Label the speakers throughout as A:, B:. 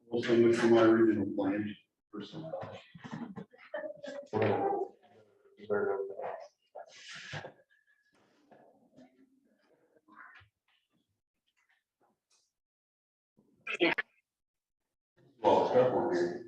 A: Also, much for my original plan. Well, stuff on here.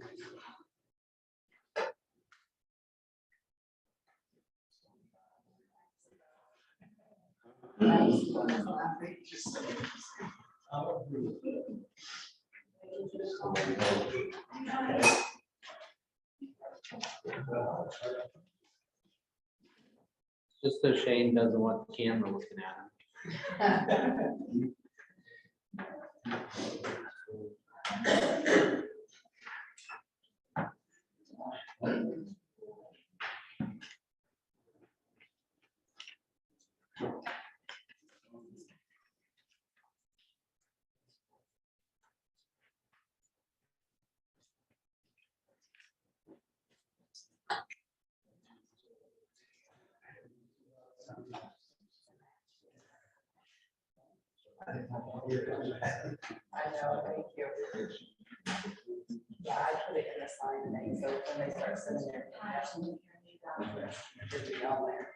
B: Just so Shane doesn't want the camera looking at him.
C: I know, thank you. Yeah, I put it in the sign thing, so when they start sending their information, it'll be all there.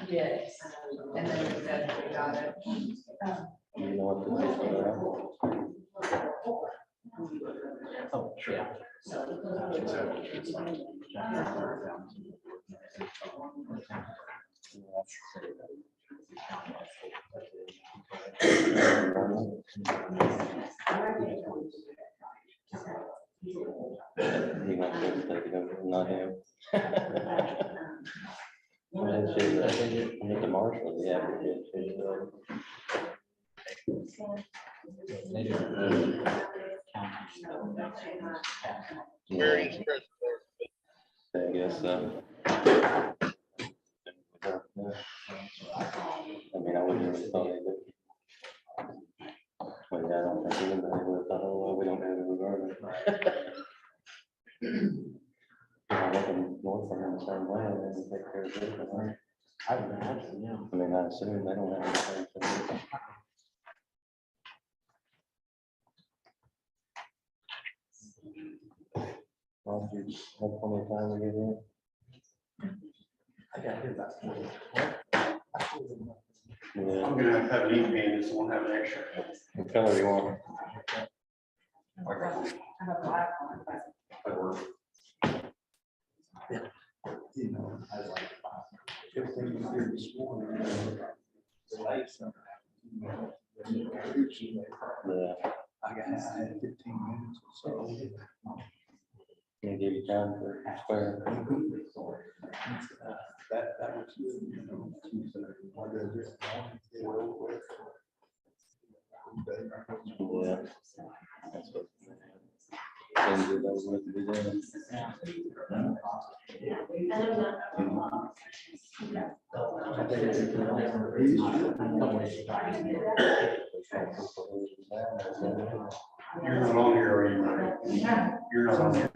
C: Yes, and then we said we got it.
D: You know what this is about?
B: Oh, yeah.
D: He wants to take it over, not him. I think the marshal, yeah. I guess so. I mean, I wouldn't really thought they did. Well, yeah, I don't think anybody would have thought, oh, well, we don't have it regardless. I'm looking north from them the same way, and then take care of it.
B: I would imagine, yeah.
D: I mean, I assume they don't have anything. Well, you have plenty of time to get in.
A: I got here about 20.
D: Yeah.
A: I'm gonna have an e-paint, so we'll have an extra.
D: What color you want?
C: I have black on, but
A: That works.
E: You know, I was like, everything was here this morning. The lights.
D: Yeah.
E: I had 15 minutes or so.
D: Can give you time for square.
E: That was, you know, Tuesday. I go this morning, get over with.
D: Yeah. That's what. And do those with the beginning.
A: You're not on here, are you, Murray? You're not on here.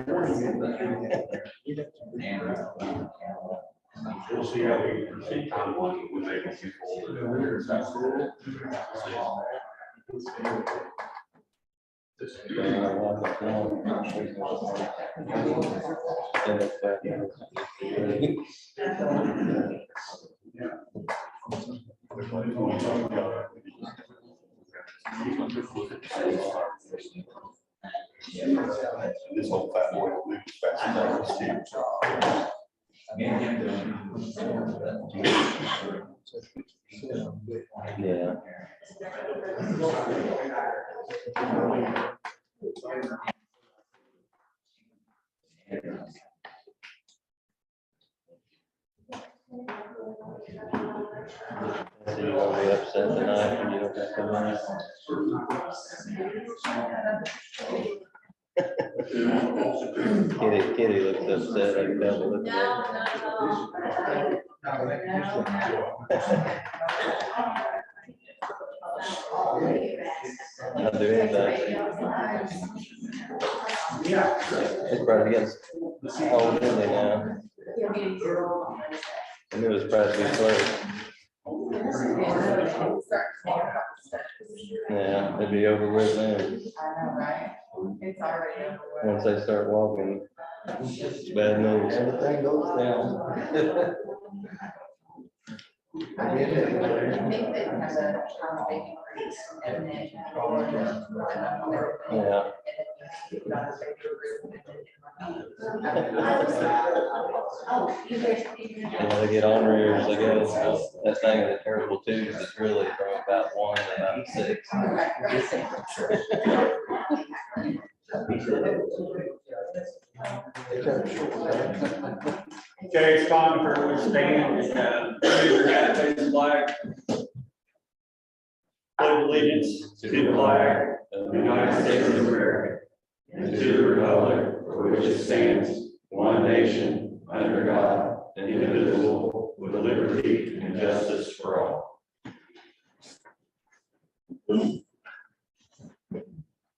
A: We'll see how we proceed on one when they can see folded. This whole fat boy will move as fast as I can.
D: Yeah. So you're gonna be upset tonight when you don't have to run. Kitty looks upset. I can tell by looking at her. Not do anything. It's probably getting old, isn't it now? And it was probably close. Yeah, it'd be over with then.
C: I know, right? It's already over.
D: Once they start walking, it's bad news.
E: Everything goes down.
C: I think they have a big increase and then.
D: Yeah. Yeah, they get ornery, they go, that thing of the terrible twos is really from about 1 to about 6.
A: Okay, it's time for everyone to stand. Raise your hand, face the flag. Pledge allegiance to the flag of the United States of America and to the republic for which it stands, one nation, under God, indivisible, with liberty and justice for all.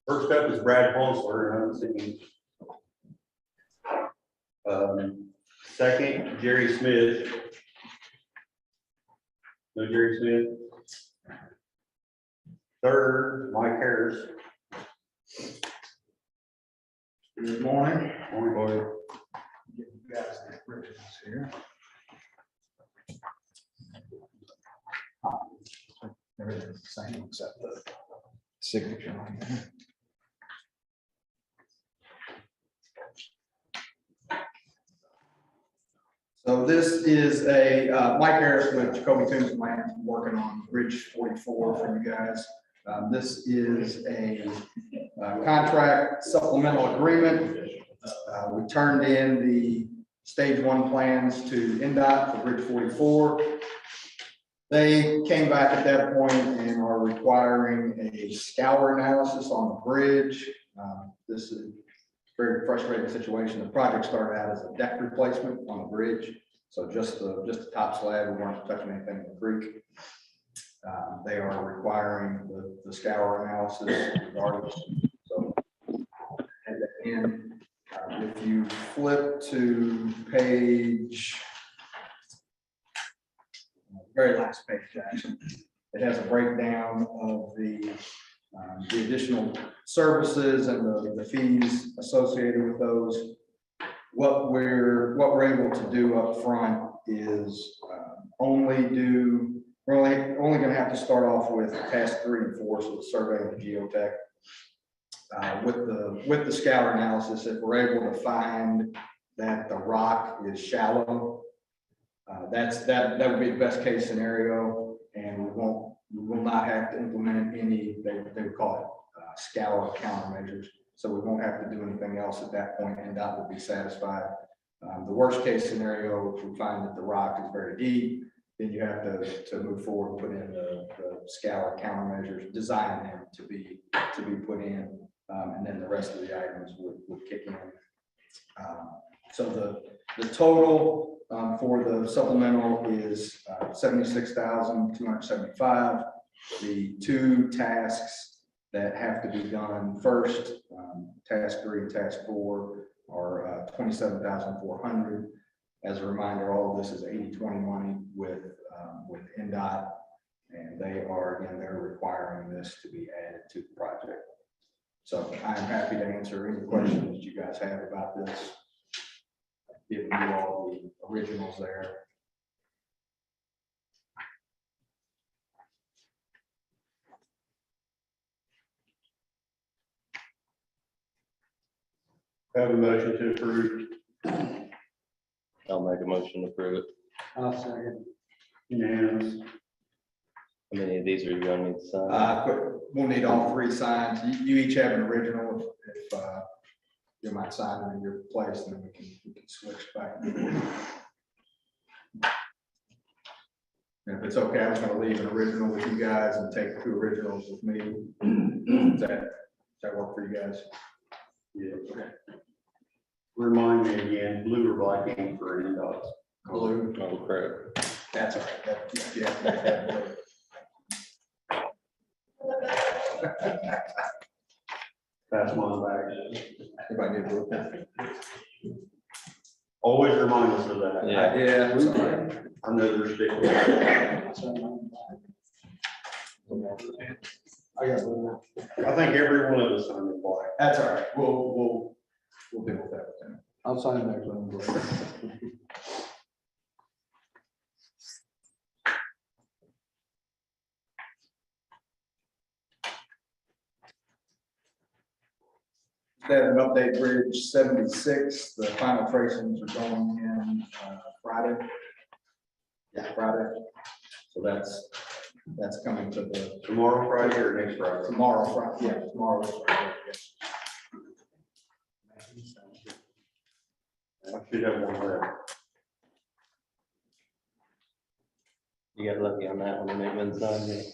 A: First up is Brad Ponsler, I haven't seen him. Second, Jerry Smith. No Jerry Smith. Third, Mike Harris.
E: Good morning.
A: Morning.
E: Get you guys the originals here. Everything's the same except the signature on there. So this is a, Mike Harris with Jacoby Toombs Land, working on Bridge 44 for you guys. This is a contract supplemental agreement. We turned in the stage 1 plans to NDOT for Bridge 44. They came back at that point and are requiring a scour analysis on the bridge. This is a very frustrating situation. The project started out as a deck replacement on the bridge. So just the top slab, we weren't touching anything in the creek. They are requiring the scour analysis regardless. So and if you flip to page, very last page, actually, it has a breakdown of the additional services and the fees associated with those. What we're able to do up front is we're only going to have to start off with task 3 and 4, so the survey and the geotech. With the scour analysis, if we're able to find that the rock is shallow, that would be the best case scenario, and we will not have to implement any, they would call it scour countermeasures. So we won't have to do anything else at that point, and that will be satisfied. The worst case scenario, if we find that the rock is very deep, then you have to move forward and put in the scour countermeasures, design them to be put in, and then the rest of the items would kick in. So the total for the supplemental is 76,275. The two tasks that have to be done first, task 3 and task 4 are 27,400. As a reminder, all of this is 80/20 money with NDOT, and they're requiring this to be added to the project. So I'm happy to answer any questions that you guys have about this. I've given you all the originals there.
A: Have a motion to approve.
D: I'll make a motion to approve it.
B: I'll second.
A: Unanimous.
D: How many of these are you gonna need to sign?
E: But we'll need all 3 signs. You each have an original. If you might sign them in your place, and then we can switch back. And if it's okay, I'm gonna leave an original with you guys and take 2 originals with me. Does that work for you guys?
A: Yeah. Remind me again, blue or black ink for NDOT.
E: Blue.
D: Oh, crap.
E: That's all right. Yeah, that blue.
A: Pass mine back.
E: Everybody need a blue pen?
A: Always remind us of that.
D: Yeah.
E: Yeah, I'm sorry.
A: I know they're sticking.
E: I got blue.
A: I think every one of us on the black.
E: That's all right. We'll deal with that then.
B: I'll sign next one.
E: They have an update bridge 76. The final tracings are going in Friday. Yeah, Friday. So that's coming to the
A: Tomorrow, Friday, or next Friday?
E: tomorrow, Friday. Yeah, tomorrow. Friday,
A: I should have one left.
D: You got lucky on that one, and it went signed it.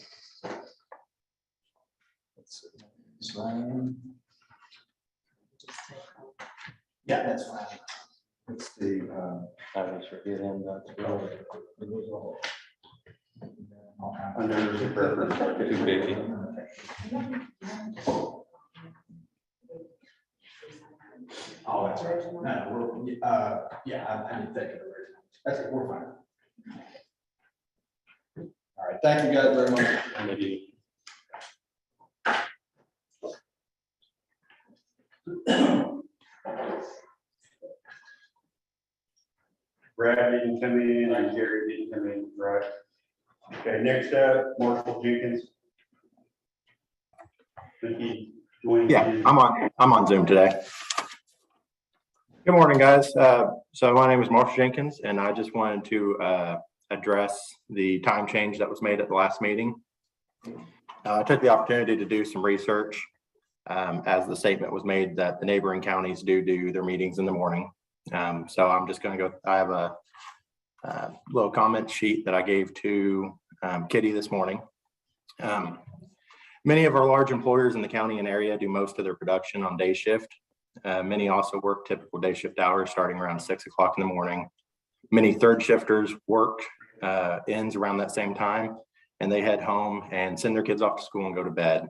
E: Sign. Yeah, that's fine. It's the,
D: I was forget him, that's really
A: I know there's a preference.
D: 250.
E: oh, that's right. No, we're, yeah, I didn't think of the original. That's it, we're fine. All right, thank you guys very much.
D: Maybe.
A: Brad didn't come in and Gary didn't come in, right? Okay, next up, Marshall Jenkins. Think he joined
F: Yeah,
A: in.
F: I'm on Zoom today. Good morning, guys. So my name is Marshall Jenkins, and I just wanted to address the time change that was made at the last meeting. I took the opportunity to do some research as the statement was made that the neighboring counties do their meetings in the morning. So I'm just going to go. I have a little comment sheet that I gave to Kitty this morning. Many of our large employers in the county and area do most of their production on day shift. Many also work typical day shift hours starting around 6 o'clock in the morning. Many third shifters work ends around that same time, and they head home and send their kids off to school and go to bed.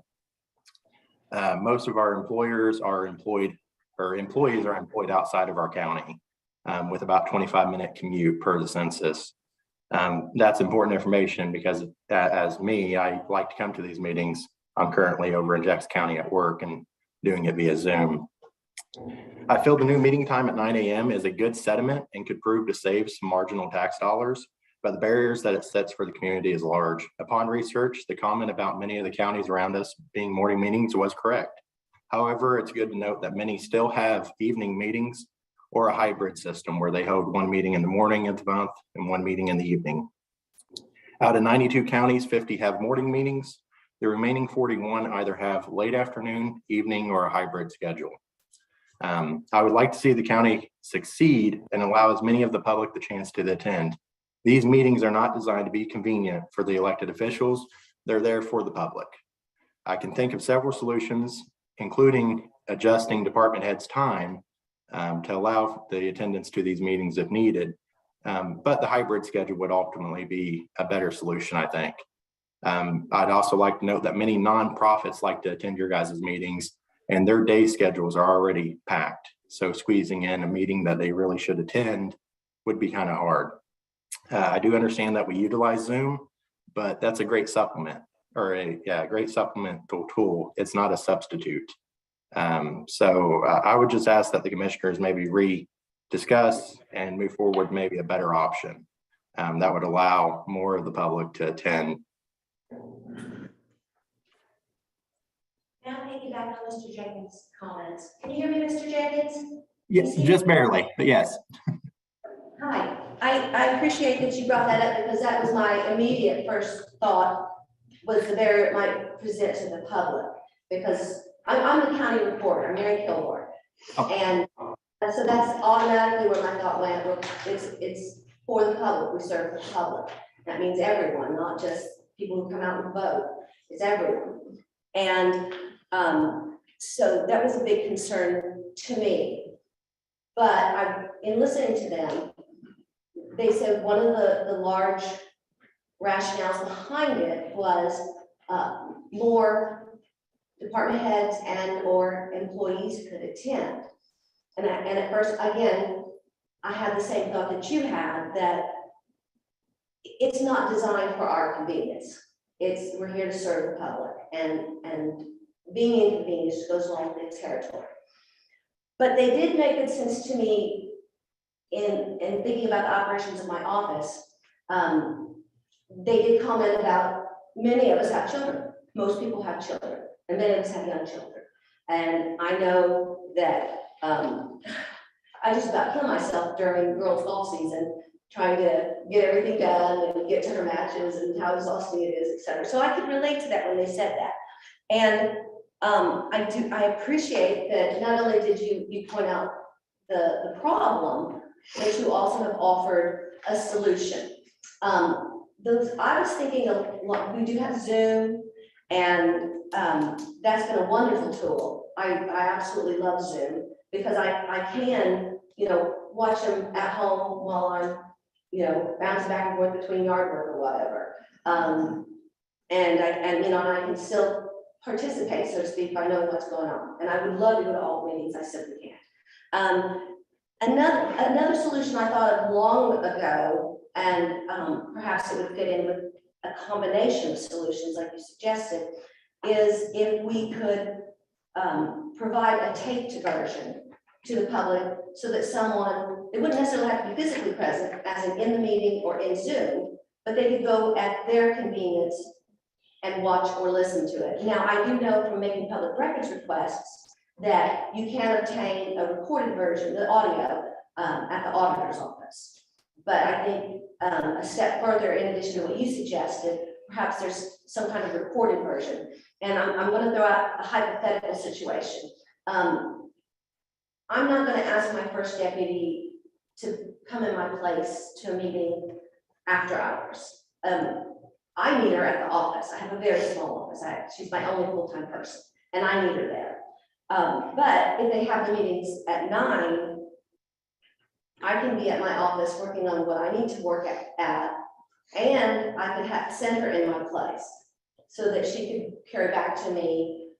F: Most of our employers are employed, or employees are employed outside of our county with about 25-minute commute per the census. That's important information because as me, I like to come to these meetings. I'm currently over in Jackson County at work and doing it via Zoom. I feel the new meeting time at 9 a.m. is a good sentiment and could prove to save some marginal tax dollars, but the barriers that it sets for the community is large. Upon research, the comment about many of the counties around us being morning meetings was correct. However, it's good to note that many still have evening meetings or a hybrid system where they hold one meeting in the morning of the month and one meeting in the evening. Out of 92 counties, 50 have morning meetings. The remaining 41 either have late afternoon, evening, or a hybrid schedule. I would like to see the county succeed and allow as many of the public the chance to attend. These meetings are not designed to be convenient for the elected officials. They're there for the public. I can think of several solutions, including adjusting department heads' time to allow the attendance to these meetings if needed. But the hybrid schedule would ultimately be a better solution, I think. I'd also like to note that many nonprofits like to attend your guys' meetings, and their day schedules are already packed. So squeezing in a meeting that they really should attend would be kind of hard. I do understand that we utilize Zoom, but that's a great supplement, or a great supplemental tool. It's not a substitute. So I would just ask that the commissioners maybe discuss and move forward maybe a better option that would allow more of the public to attend.
G: Now piggyback on Mr. Jenkins' comments. Can you hear me, Mr. Jenkins?
F: Yes, just barely, but yes.
G: Hi, I appreciate that you brought that up because that was my immediate first thought was the barrier it might present to the public. Because I'm the county reporter, I'm Mary Kilgore. And so that's automatically where my thought went. Well, it's for the public, we serve the public. That means everyone, not just people who come out and vote, it's everyone. And so that was a big concern to me. But in listening to them, they said one of the large rationales behind it was more department heads and or employees could attend. And at first, again, I had the same thought that you had, that it's not designed for our convenience. We're here to serve the public, and being inconvenienced goes along with the territory. But they did make good sense to me in thinking about the operations of my office. They did comment about many of us have children. Most people have children, and many of us have young children. And I know that I just about kill myself during girls' golf season, trying to get everything done and get to her matches and how exhausting it is, et cetera. So I could relate to that when they said that. And I appreciate that not only did you point out the problem, but you also have offered a solution. I was thinking of, we do have Zoom, and that's been a wonderful tool. I absolutely love Zoom because I can, watch them at home while I'm, bouncing back and forth between yard work or whatever. And I can still participate, so to speak, if I know what's going on. And I would love to go to all the meetings, I simply can't. Another solution I thought of long ago, and perhaps it would fit in with a combination of solutions like you suggested, is if we could provide a taped version to the public so that it wouldn't necessarily have to be physically present, as in the meeting or in Zoom, but they could go at their convenience and watch or listen to it. Now, I do know from making public records requests that you can obtain a recorded version, the audio, at the auditor's office. But I think a step further, in addition to what you suggested, perhaps there's some kind of recorded version. And I'm going to throw out a hypothetical situation. I'm not going to ask my first deputy to come in my place to a meeting after hours. I need her at the office. I have a very small office. She's my only full-time person, and I need her there. But if they have the meetings at 9, I can be at my office working on what I need to work at, and I could send her in my place so that she could carry back to me,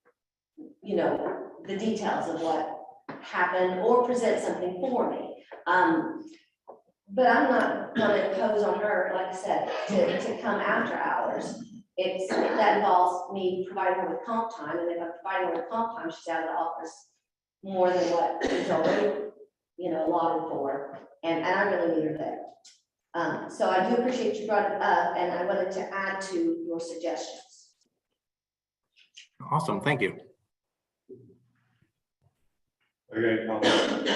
G: the details of what happened or present something for me. But I'm not going to impose on her, like I said, to come after hours. That involves me providing her with comp time, and if I'm providing her with comp time, she's out of the office more than what is already, allotted for, and I really need her there. So I do appreciate you brought it up, and I wanted to add to your suggestions.
F: Awesome, thank you.
A: Okay, comment?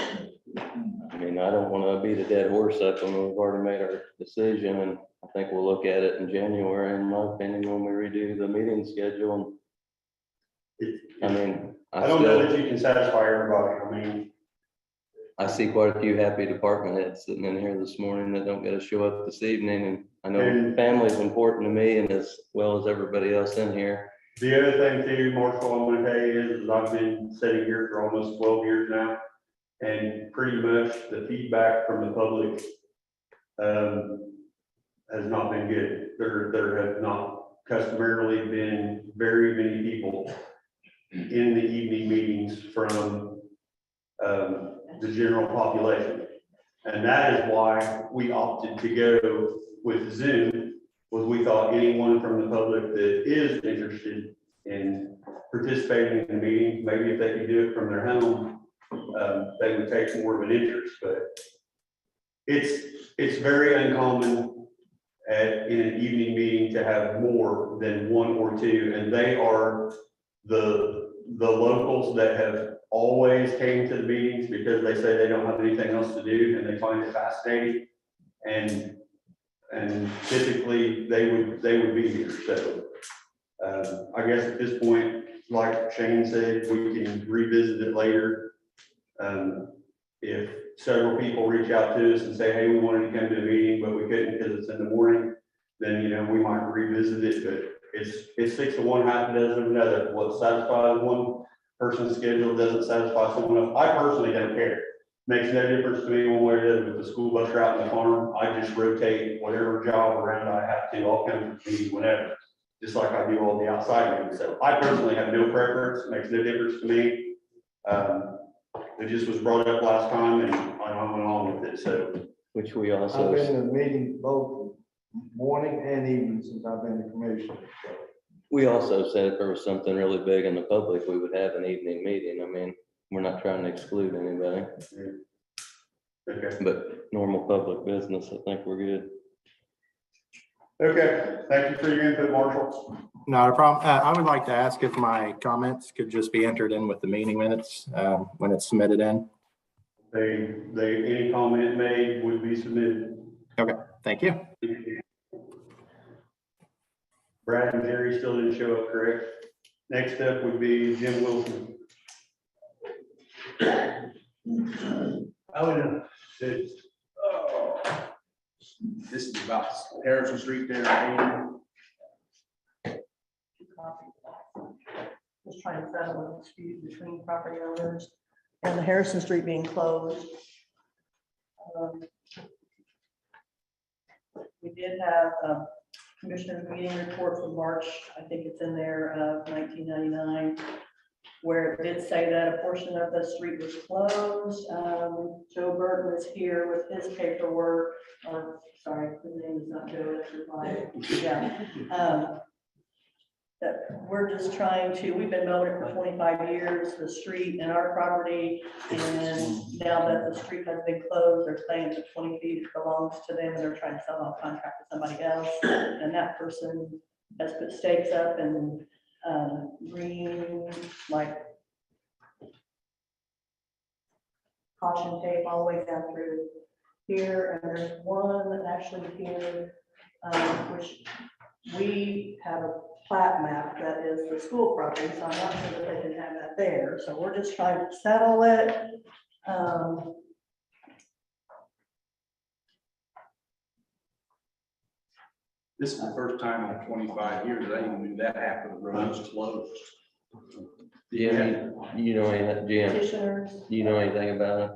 D: I mean, I don't want to beat a dead horse up when we've already made our decision, and I think we'll look at it in January, in my opinion, when we redo the meeting schedule. I mean,
A: I don't know that you can satisfy everybody.
D: I see quite a few happy department heads sitting in here this morning that don't get to show up this evening, and I know family is important to me and as well as everybody else in here.
A: The other thing too, Marshall, I'm gonna tell you is I've been sitting here for almost 12 years now, and pretty much the feedback from the public has not been good. There have not customarily been very many people in the evening meetings from the general population. And that is why we opted to go with Zoom, was we thought anyone from the public that is interested in participating in the meeting, maybe if they could do it from their home, they would take more of an interest. But it's very uncommon in an evening meeting to have more than one or two, and they are the locals that have always came to the meetings because they say they don't have anything else to do and they find it fascinating. And typically they would be here. So I guess at this point, like Shane said, we can revisit it later. If several people reach out to us and say, hey, we wanted to come to a meeting, but we couldn't because it's in the morning, then, we might revisit it, but it's 6 to 1, half a dozen of another. What satisfies one person's schedule doesn't satisfy someone else. I personally don't care. Makes no difference to me one way or the other. With the school bus route and the farm, I just rotate whatever job around I have to. I'll come to meetings whenever, just like I do all the outside meetings. So I personally have no preference. It makes no difference to me. It just was brought up last time and I went along with it. So,
D: Which we
H: I've
D: also,
H: been in meetings both morning and evening since I've been the commissioner. So
D: we also said if there was something really big in the public, we would have an evening meeting. I mean, we're not trying to exclude anybody,
A: okay.
D: but normal public business, I think we're good.
A: Okay. Thank you for your input, Marshall.
F: Not a problem. I would like to ask if my comments could just be entered in with the meeting minutes when it's submitted in.
A: Any comment made would be submitted.
F: Okay, thank you.
A: Brad and Jerry still didn't show up, correct? Next up would be Jim Wilson.
E: This is about Harrison Street there.
C: Just trying to settle a dispute between property owners and the Harrison Street being closed. We did have a commissioner meeting report from March, I think it's in there, of 1999, where it did say that a portion of the street was closed. Joe Burton is here with his paperwork, or sorry, his name is not Joe, that's your client. Yeah. That we're just trying to, we've been mowing it for 25 years, the street and our property, and now that the street has been closed, they're saying that 20 feet belongs to them, and they're trying to sell off contract to somebody else, and that person has put stakes up and green, like caution tape all the way down through here, and there's one actually here, which we have a plat map that is the school property, so I'm not sure that they can have that there, so we're just trying to settle it.
E: This is the first time in 25 years I even knew that half of the road was closed.
D: Jim, you know anything, Jim,
C: Petitioners,
D: you know anything about it?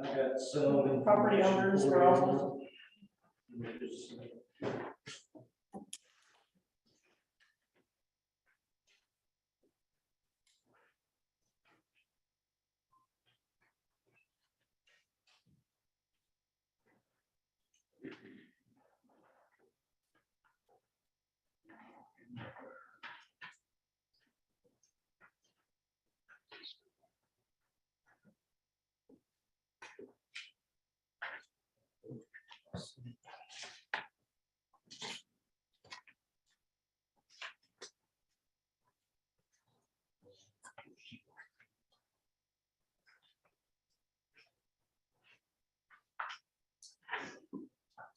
H: I've got some.
C: property owners, we're also.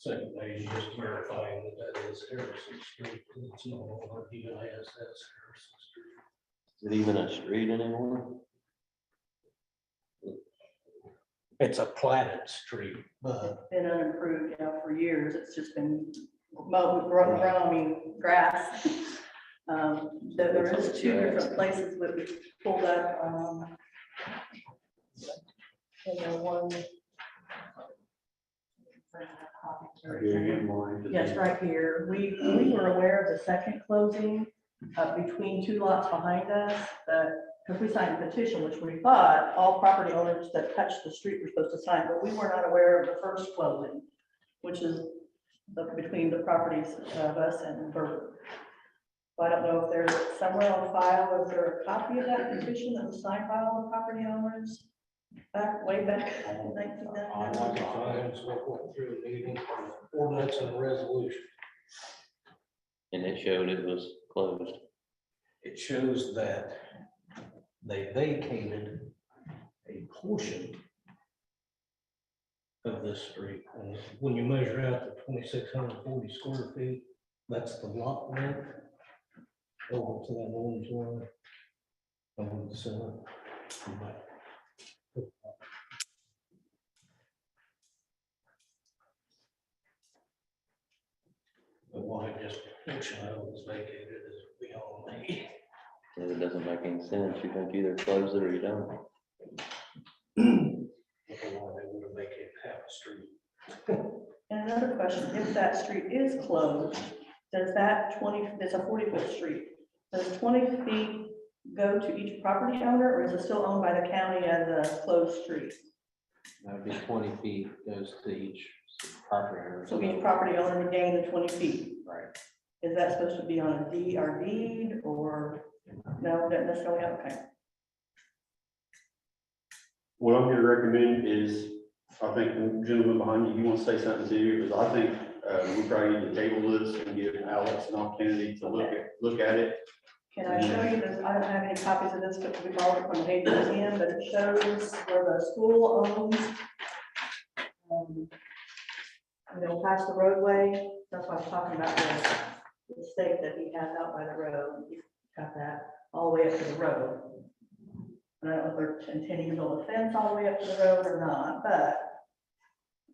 I: Second page, just verifying that that is Harrison Street, because it's no longer PIS, that's Harrison Street.
D: Is it even a street anymore?
I: It's a platted street, but
C: Been unimproved, for years, it's just been mowed, grown, grass. There is 2 different places that we pulled up, and one. Yes, right here. We were aware of the second closing between two lots behind us, because we signed a petition, which we thought all property owners that touched the street were supposed to sign, but we were not aware of the first closing, which is between the properties of us and Berber. So I don't know if there's somewhere on file, is there a copy of that petition that was signed by all the property owners way back in
I: I
C: 1999?
I: like to find, so I went through a meeting, ordinance and resolution.
D: And it showed it was closed.
I: It shows that they vacated a portion of this street. And when you measure out the 2,640 square feet, that's the lot length over to that orange line. On the center. But why just a portion of it was vacated is beyond me.
D: It doesn't make any sense. You think either close it or you don't.
I: Why they would have vacated half the street.
C: And another question, if that street is closed, does that 20, it's a 40-foot street, does 20 feet go to each property owner, or is it still owned by the county as a closed street?
B: That would be 20 feet goes to each property owner.
C: So each property owner would gain the 20 feet.
B: Right.
C: Is that supposed to be on a deed, or no, not necessarily, okay.
A: What I'm gonna recommend is, I think the gentleman behind you, he wants to say something to you, because I think we probably need to table this and give Alex an opportunity to look at it.
C: Can I show you this? I don't have any copies of this, but we borrowed it from the Hayden Museum, but it shows where the school owns. Past the roadway, that's what I was talking about, the stake that he has out by the road. He's got that all the way up to the road. And I don't know if they're intending to build a fence all the way up to the road or not, but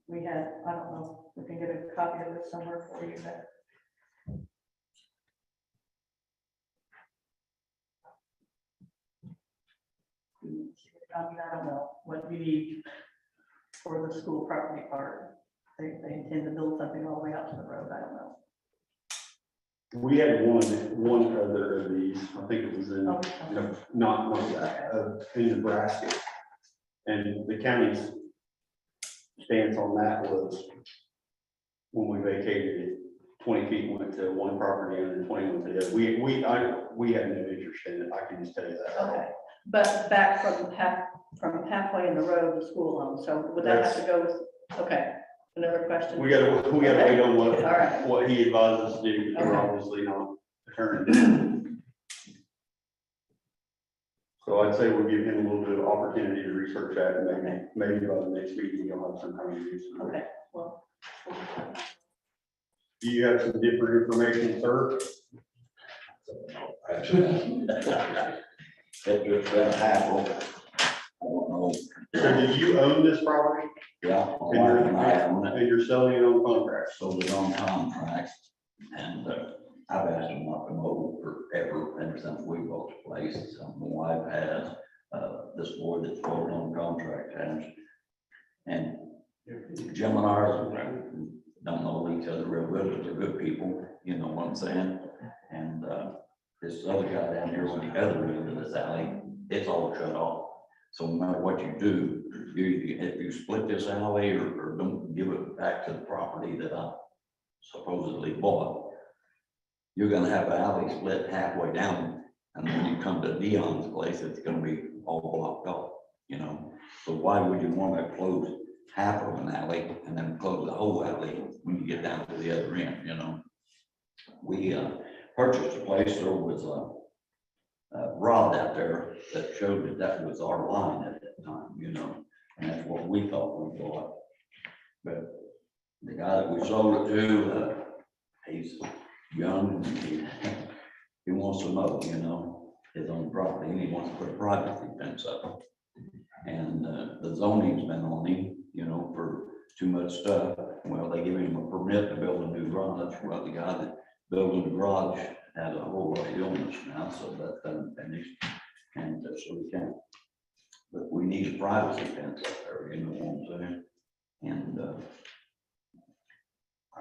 C: we had, I don't know, we can get a copy of this somewhere for you, but. I don't know what you need for the school property part. They intend to build something all the way out to the road, I don't know.
A: We had one other of these, I think it was in,
C: Oh,
A: not in Nebraska. And the county's stance on that was, when we vacated it, 20 feet went to one property owner and 20 went to the other. We had no interest in it, I can just tell you that.
C: Okay, but back from halfway in the road, the school owns, so would that have to go with, okay, another question?
A: We gotta wait on
C: All right.
A: what he advises us to do, because we're
C: Okay.
A: obviously not attorney. So I'd say we'll give him a little bit of opportunity to research that, and maybe by the next meeting, you'll have some time to use it.
C: Okay, well.
A: Do you have some different information, sir?
J: It just been half. I don't know.
A: So do you own this property?
J: Yeah.
A: And you're selling it on contract?
J: Sold it on contract, and I've asked them not to mow forever, ever since we bought the place. So my wife has, this boy that's sold on contract has. And Jim and ours don't know each other real good, but they're good people, you know what I'm saying? And this other guy down here, on the other end of this alley, it's all shut off. So no matter what you do, if you split this alley or don't give it back to the property that I supposedly bought, you're gonna have an alley split halfway down, and when you come to Dion's place, it's gonna be all blocked off, you know? So why would you want to close half of an alley and then close the whole alley when you get down to the other end, you know? We purchased a place, there was a rod out there that showed that that was our line at that time, you know, and that's what we thought we bought. But the guy that we sold it to, he's young, and he wants to mow, you know, his own property, and he wants to put a privacy fence up. And the zoning's been on him, you know, for too much stuff. Well, they give him a permit to build a new garage. Well, the guy that building the garage has a whole lot of illness now, so that's unfinished. And so we can't, but we need a privacy fence up there, you know what I'm saying? And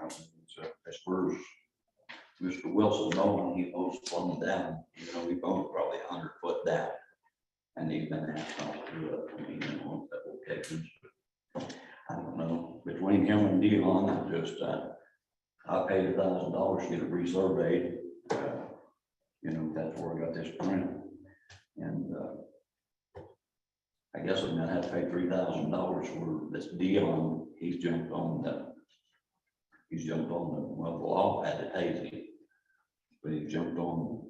J: As far as Mr. Wilson knowing, he owes one down, you know, he owns probably 100 foot down. And he's been asked not to do it, I mean, you know, that locations. I don't know, between him and Dion, I just, I paid $1,000 to get it resurveyed. You know, that's where I got this print. And, I guess I'm gonna have to pay $3,000 for this Dion, he's jumped on the, well, the law had it hazy. But he jumped on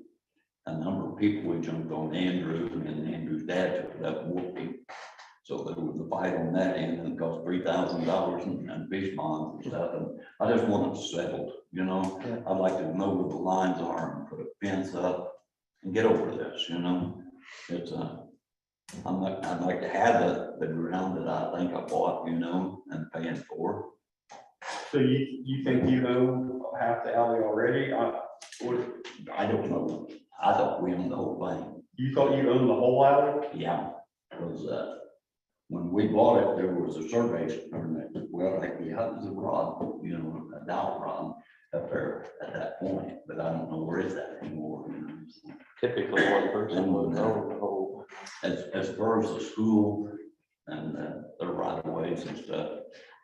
J: a number of people. We jumped on Andrew, and Andrew's dad took it up and whooped him. So there was a fight on that end, and it cost $3,000 and fish bonds and stuff. And I just want it settled, you know?
H: Yeah.
J: I'd like to know where the lines are and put a fence up and get over this, you know? It's I'd like to have the ground that I think I bought, you know, and paying for.
E: So you think you own half the alley already?
J: I don't know. I thought we owned the whole thing.
E: You thought you owned the whole alley?
J: Yeah, because when we bought it, there was a survey permit. Well, like the hutton's a rod, you know, a dowel rod up there at that point, but I don't know where is that anymore. You know? So,
D: Typically, one person would own the whole.
J: as far as the school and the right of ways and stuff,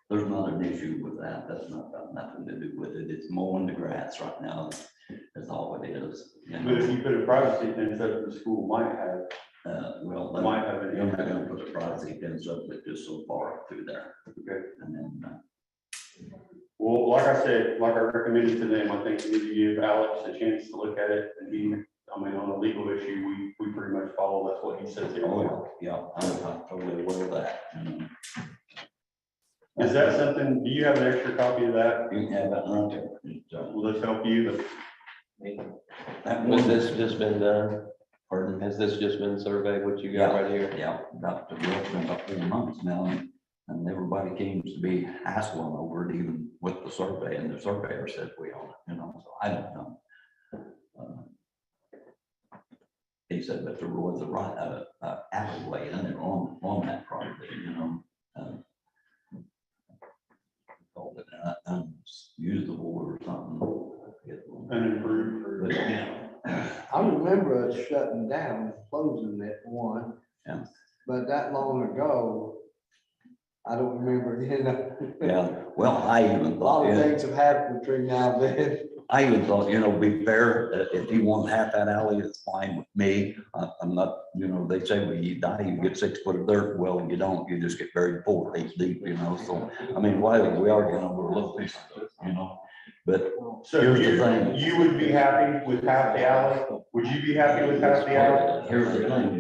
J: there's not an issue with that. That's not got nothing to do with it. It's mowing the grass right now. That's all it is. You know?
E: But if you put a privacy fence up, the school might have,
J: Well,
E: might have
J: I'm
E: an.
J: not gonna put a privacy fence up, but just so far through there.
E: Okay.
J: And then,
E: Well, like I said, like I recommended to them, I think we need to give Alex a chance to look at it. And he, I mean, on a legal issue, we pretty much follow, that's what he says here.
J: oh, yeah, I'm totally aware of that. You know.
E: Is that something, do you have an extra copy of that?
J: You can have that right there.
E: Will this help you?
J: That
D: Has
J: one,
D: this just been done?
J: pardon?
D: Has this just been surveyed, what you got right here?
J: Yeah, about, it's been about 4 months now, and everybody seems to be hassling over it, even with the survey, and the surveyor says we own it, you know, so I don't know. He said that there was a right, alleyway in there on that property, you know. Called it unusable or something.
E: Unimproved.
J: But, yeah.
H: I remember us shutting down, closing that one.
J: Yeah.
H: But that long ago, I don't remember, you know.
J: Yeah, well, I even
H: A lot
J: thought,
H: of
J: yeah,
H: things have happened between now and then.
J: I even thought, you know, be fair, if you want half that alley, it's fine with me. I'm not, you know, they say when you die, you get 6 foot of dirt. Well, you don't, you just get buried 4 feet deep, you know, so, I mean, why, we are getting over a little piece of it, you know? But
E: So
J: here's the thing.
E: you would be happy with half the alley? Would you be happy with half the alley?
J: Here's the thing,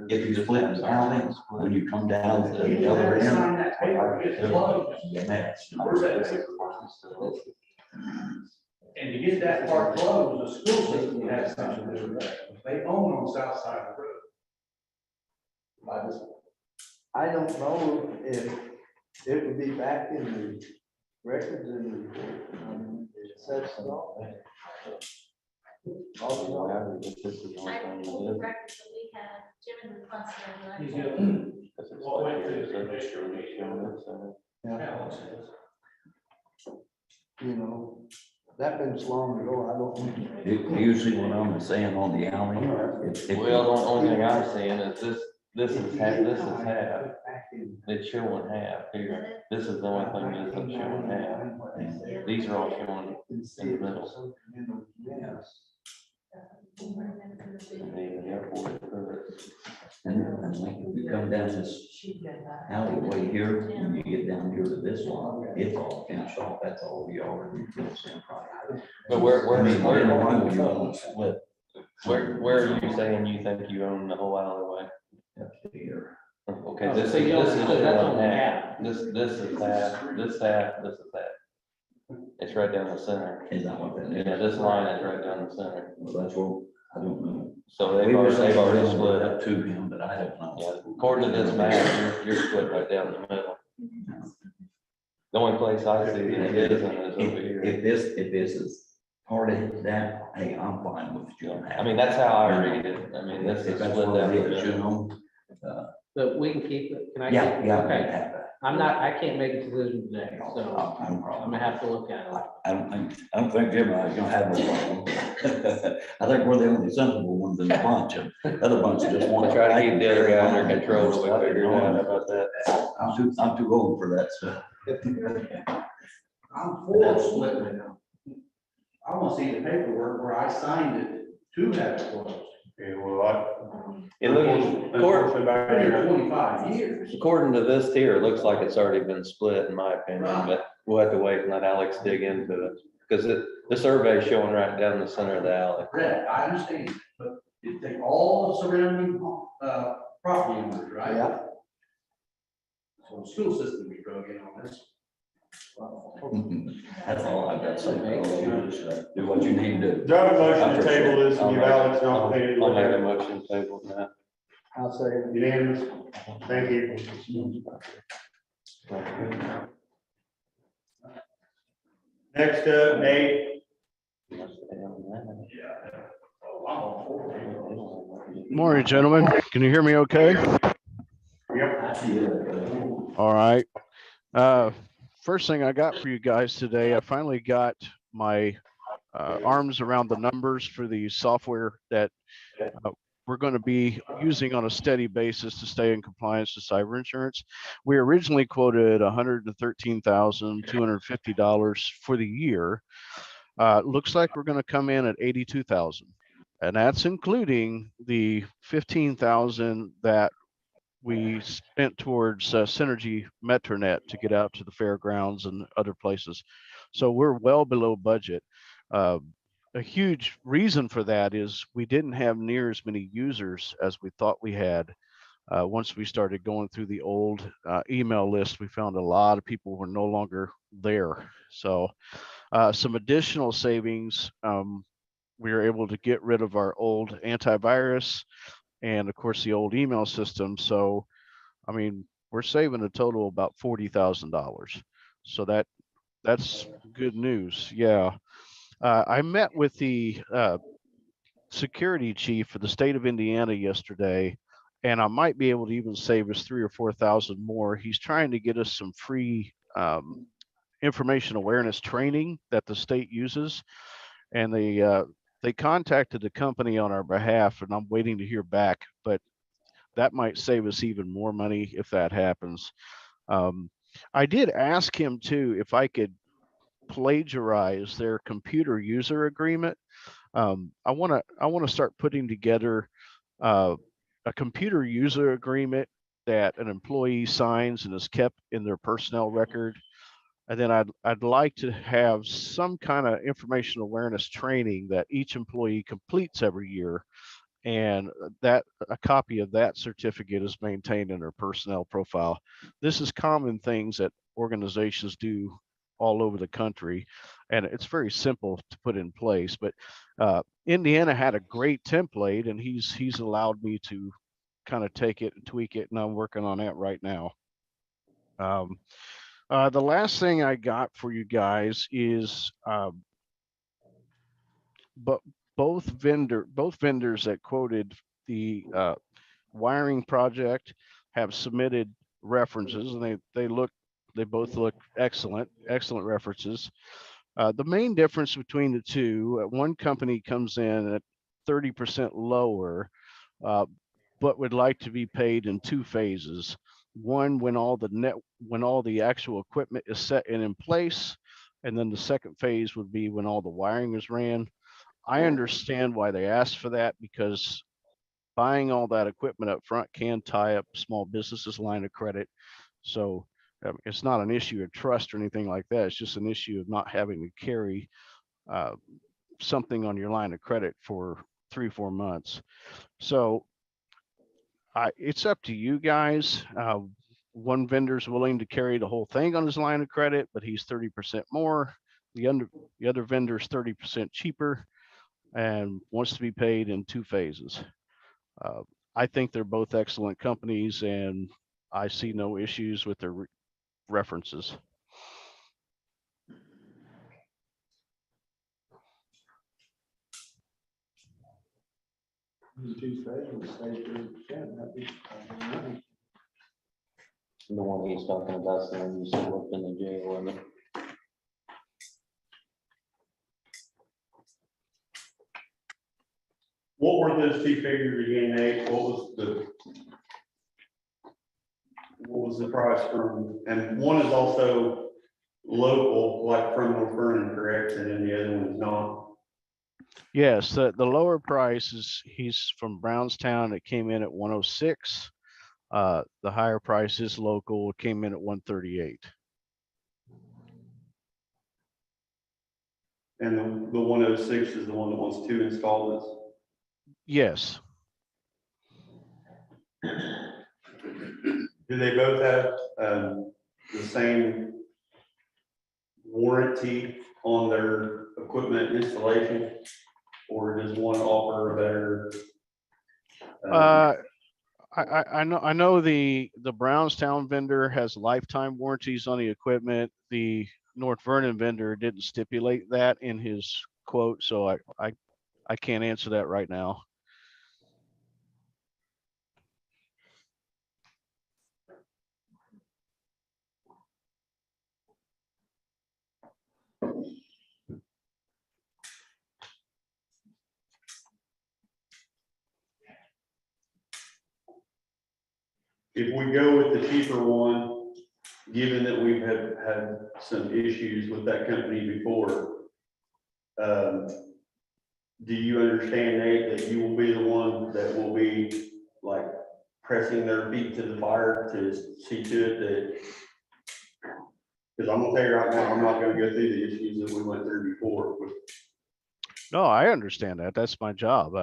J: if you split the alley, when you come down to the other end, it's a mess.
K: And to get that part closed, the school system has something to do with that. They own on the south side of the road.
H: I don't know if it would be back in the records and it says so. Also,
L: I pulled the records that we had, Jim and the
K: He's
L: responsibility.
K: gonna- Well, went through the commissioner meeting.
H: you know, that been so long ago, I don't.
J: You see what I'm saying on the alley?
D: Well, the only thing I'm seeing is this is half, it's showing half here. This is the only thing that isn't showing half. These are all showing in the middle. And the airport occurs.
J: And like if you come down this alleyway here, when you get down here to this one, it's all fenced off, that's all we already fenced in.
D: But where
J: I mean, where
D: are
J: would you want to split?
D: where are you saying you think you own the whole alleyway?
J: Up here.
D: Okay, this is one half, this is half, this half, this is half. It's right down the center.
J: Is that what that is?
D: Yeah, this line is right down the center.
J: Well, that's what, I don't know.
D: So
J: We were saying
D: they've already
J: we'll
D: split
J: it
D: it.
J: up to him, but I don't know.
D: Yeah, according to this map, you're split right down the middle. The only place I see that it isn't is over here.
J: If this is part of that, hey, I'm fine with you.
D: I mean, that's how I read it. I mean, this is
J: If that's
D: split
J: what
D: down
J: it
D: the
J: is, you
D: middle.
J: know.
B: But we can keep it, can I?
J: Yeah,
B: keep it?
J: yeah.
B: Okay,
J: have that.
B: I can't make a decision today, so I'm gonna have to look at it.
J: I don't think Jim and I is gonna have no problem. I think we're the only sensible ones in the bunch, and the other bunch just want
D: We'll
J: to
D: try to keep the other guy under control till we figure it out. How about that?
J: I'm too old for that stuff.
K: I'm for splitting it now. I want to see the paperwork where I signed it to have it closed.
A: Okay, well,
D: It looks,
A: unfortunately,
K: I've been here 25 years.
D: according to this here, it looks like it's already been split, in my opinion, but we'll have to wait and let Alex dig into it. Because the survey is showing right down the center of the alley.
K: Correct, I understand, but you take all the surrounding, property owners, right?
H: Yeah.
K: So the school system be drug in on this.
J: That's all I've got to say. You just, do what you need to do.
A: do I have a motion to table this and give Alex an opportunity to
D: I'll
A: look
D: make
A: at
D: a
A: it?
D: motion table that.
H: I'll say it.
A: Unanimous? Thank you. Next up, Nate.
M: Morning, gentlemen. Can you hear me okay?
A: Yep.
M: All right. First thing I got for you guys today, I finally got my arms around the numbers for the software that we're going to be using on a steady basis to stay in compliance to cyber insurance. We originally quoted $113,250 for the year. Looks like we're going to come in at $82,000, and that's including the $15,000 that we spent towards Synergy Metronet to get out to the fairgrounds and other places. So we're well below budget. A huge reason for that is we didn't have near as many users as we thought we had. Once we started going through the old email list, we found a lot of people were no longer there. So some additional savings, we were able to get rid of our old antivirus and of course the old email system. So, I mean, we're saving a total of about $40,000. So that's good news. Yeah. I met with the security chief for the state of Indiana yesterday, and I might be able to even save us 3,000 or 4,000 more. He's trying to get us some free information awareness training that the state uses, and they contacted the company on our behalf, and I'm waiting to hear back. But that might save us even more money if that happens. I did ask him too if I could plagiarize their computer user agreement. I want to start putting together a computer user agreement that an employee signs and is kept in their personnel record. And then I'd like to have some kind of information awareness training that each employee completes every year, and that a copy of that certificate is maintained in their personnel profile. This is common things that organizations do all over the country, and it's very simple to put in place. But Indiana had a great template, and he's allowed me to kind of take it and tweak it, and I'm working on that right now. The last thing I got for you guys is but both vendors that quoted the wiring project have submitted references, and they both look excellent references. The main difference between the two, one company comes in at 30% lower, but would like to be paid in two phases. One, when all the actual equipment is set and in place, and then the second phase would be when all the wiring is ran. I understand why they asked for that, because buying all that equipment up front can tie up small businesses' line of credit. So it's not an issue of trust or anything like that. It's just an issue of not having to carry something on your line of credit for 3-4 months. So it's up to you guys. One vendor's willing to carry the whole thing on his line of credit, but he's 30% more. The other vendor's 30% cheaper and wants to be paid in two phases. I think they're both excellent companies, and I see no issues with their references.
D: The one he's talking about, the one you said worked in the jail, and
A: What were those two figures again, Nate? What was the price from, and one is also local, like from North Vernon, correct? And then the other one is not.
M: Yes, the lower price is, he's from Brownstown. It came in at 106. The higher price is local. It came in at 138.
A: And the 106 is the one that wants 2 installments.
M: Yes.
A: Do they both have the same warranty on their equipment installation? Or does one offer a better?
M: I know the Brownstown vendor has lifetime warranties on the equipment. The North Vernon vendor didn't stipulate that in his quote, so I can't answer that right now.
A: If we go with the cheaper one, given that we've had some issues with that company before, do you understand, Nate, that you will be the one that will be like pressing their feet to the fire to see to it that? Because I'm gonna tell you right now, I'm not gonna go through the issues that we went through before.
M: No, I understand that. That's my job.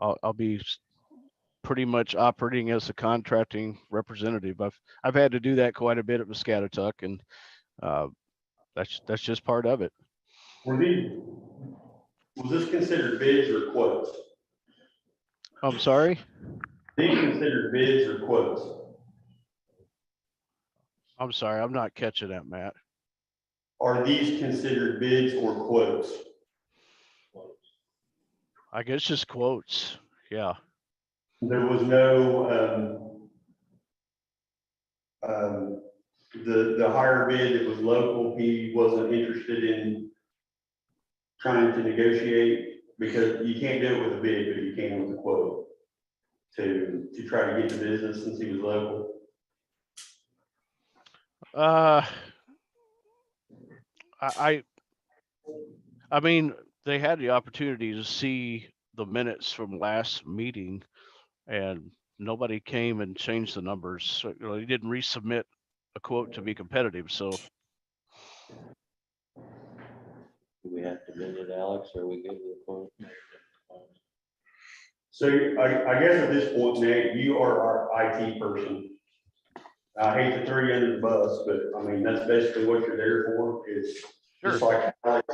M: I'll be pretty much operating as a contracting representative. I've had to do that quite a bit at Muscatatuck, and that's just part of it.
A: Was this considered bids or quotes?
M: I'm sorry?
A: These considered bids or quotes?
M: I'm sorry, I'm not catching that, Matt.
A: Are these considered bids or quotes?
M: I guess just quotes. Yeah.
A: There was no, the higher bid that was local, he wasn't interested in trying to negotiate, because you can't do it with a bid, but you can with a quote to try to get the business since he was local.
M: I mean, they had the opportunity to see the minutes from last meeting, and nobody came and changed the numbers. So, you know, he didn't resubmit a quote to be competitive. So
D: do we have to visit Alex, or we give the quote?
A: So I guess at this point, Nate, you are our IT person. I hate to throw you under the bus, but I mean, that's basically what you're there for, is just like Alex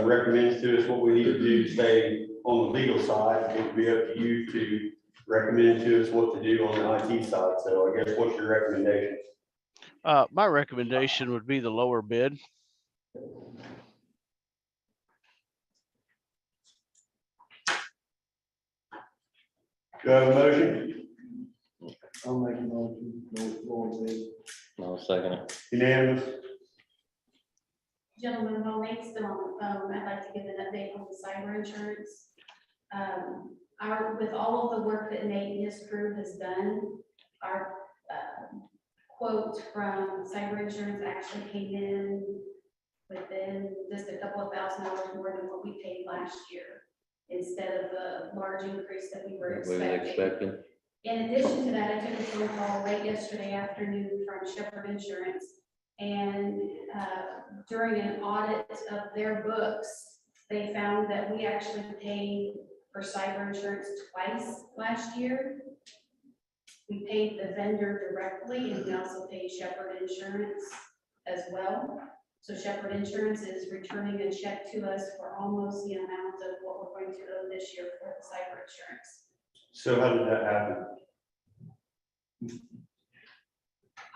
A: recommends to us what we need to do to stay on the legal side. It would be up to you to recommend to us what to do on the IT side. So I guess what's your recommendation?
M: my recommendation would be the lower bid.
A: Do I have a motion?
H: I'll make a motion, no,
D: No, second it.
A: Unanimous?
L: Gentlemen, while Nate's still on the phone, I'd like to give an update on the cyber insurance. With all of the work that Nate and his crew has done, our quote from cyber insurance actually came in within just a couple of $1,000s more than what we paid last year, instead of the large increase that we were expecting. In addition to that, I took a phone call late yesterday afternoon from Shepherd Insurance, and during an audit of their books, they found that we actually paid for cyber insurance twice last year. We paid the vendor directly, and we also paid Shepherd Insurance as well. So Shepherd Insurance is returning a check to us for almost the amount of what we're going to owe this year for the cyber insurance.
A: So how did that happen?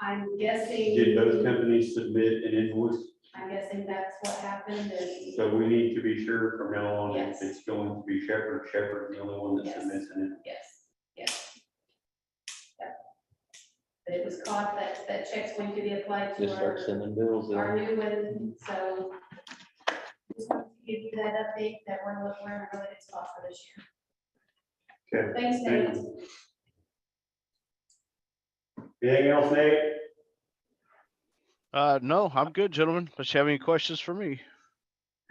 L: I'm guessing.
A: Did both companies submit an invoice?
L: I'm guessing that's what happened, and
A: So we need to be sure from now on, if
L: Yes.
A: it's going to be Shepherd's the only one that
L: Yes.
A: submits an invoice.
L: yes, yes. But it was caught that check's going to be applied to
D: Just start sending bills in.
L: our new one, so. Just wanted to give you that update that we're in a really good spot for this year.
A: Okay.
L: Thanks,
A: Thank
L: Nate.
A: Anything else, Nate?
M: No, I'm good, gentlemen. Unless you have any questions for me.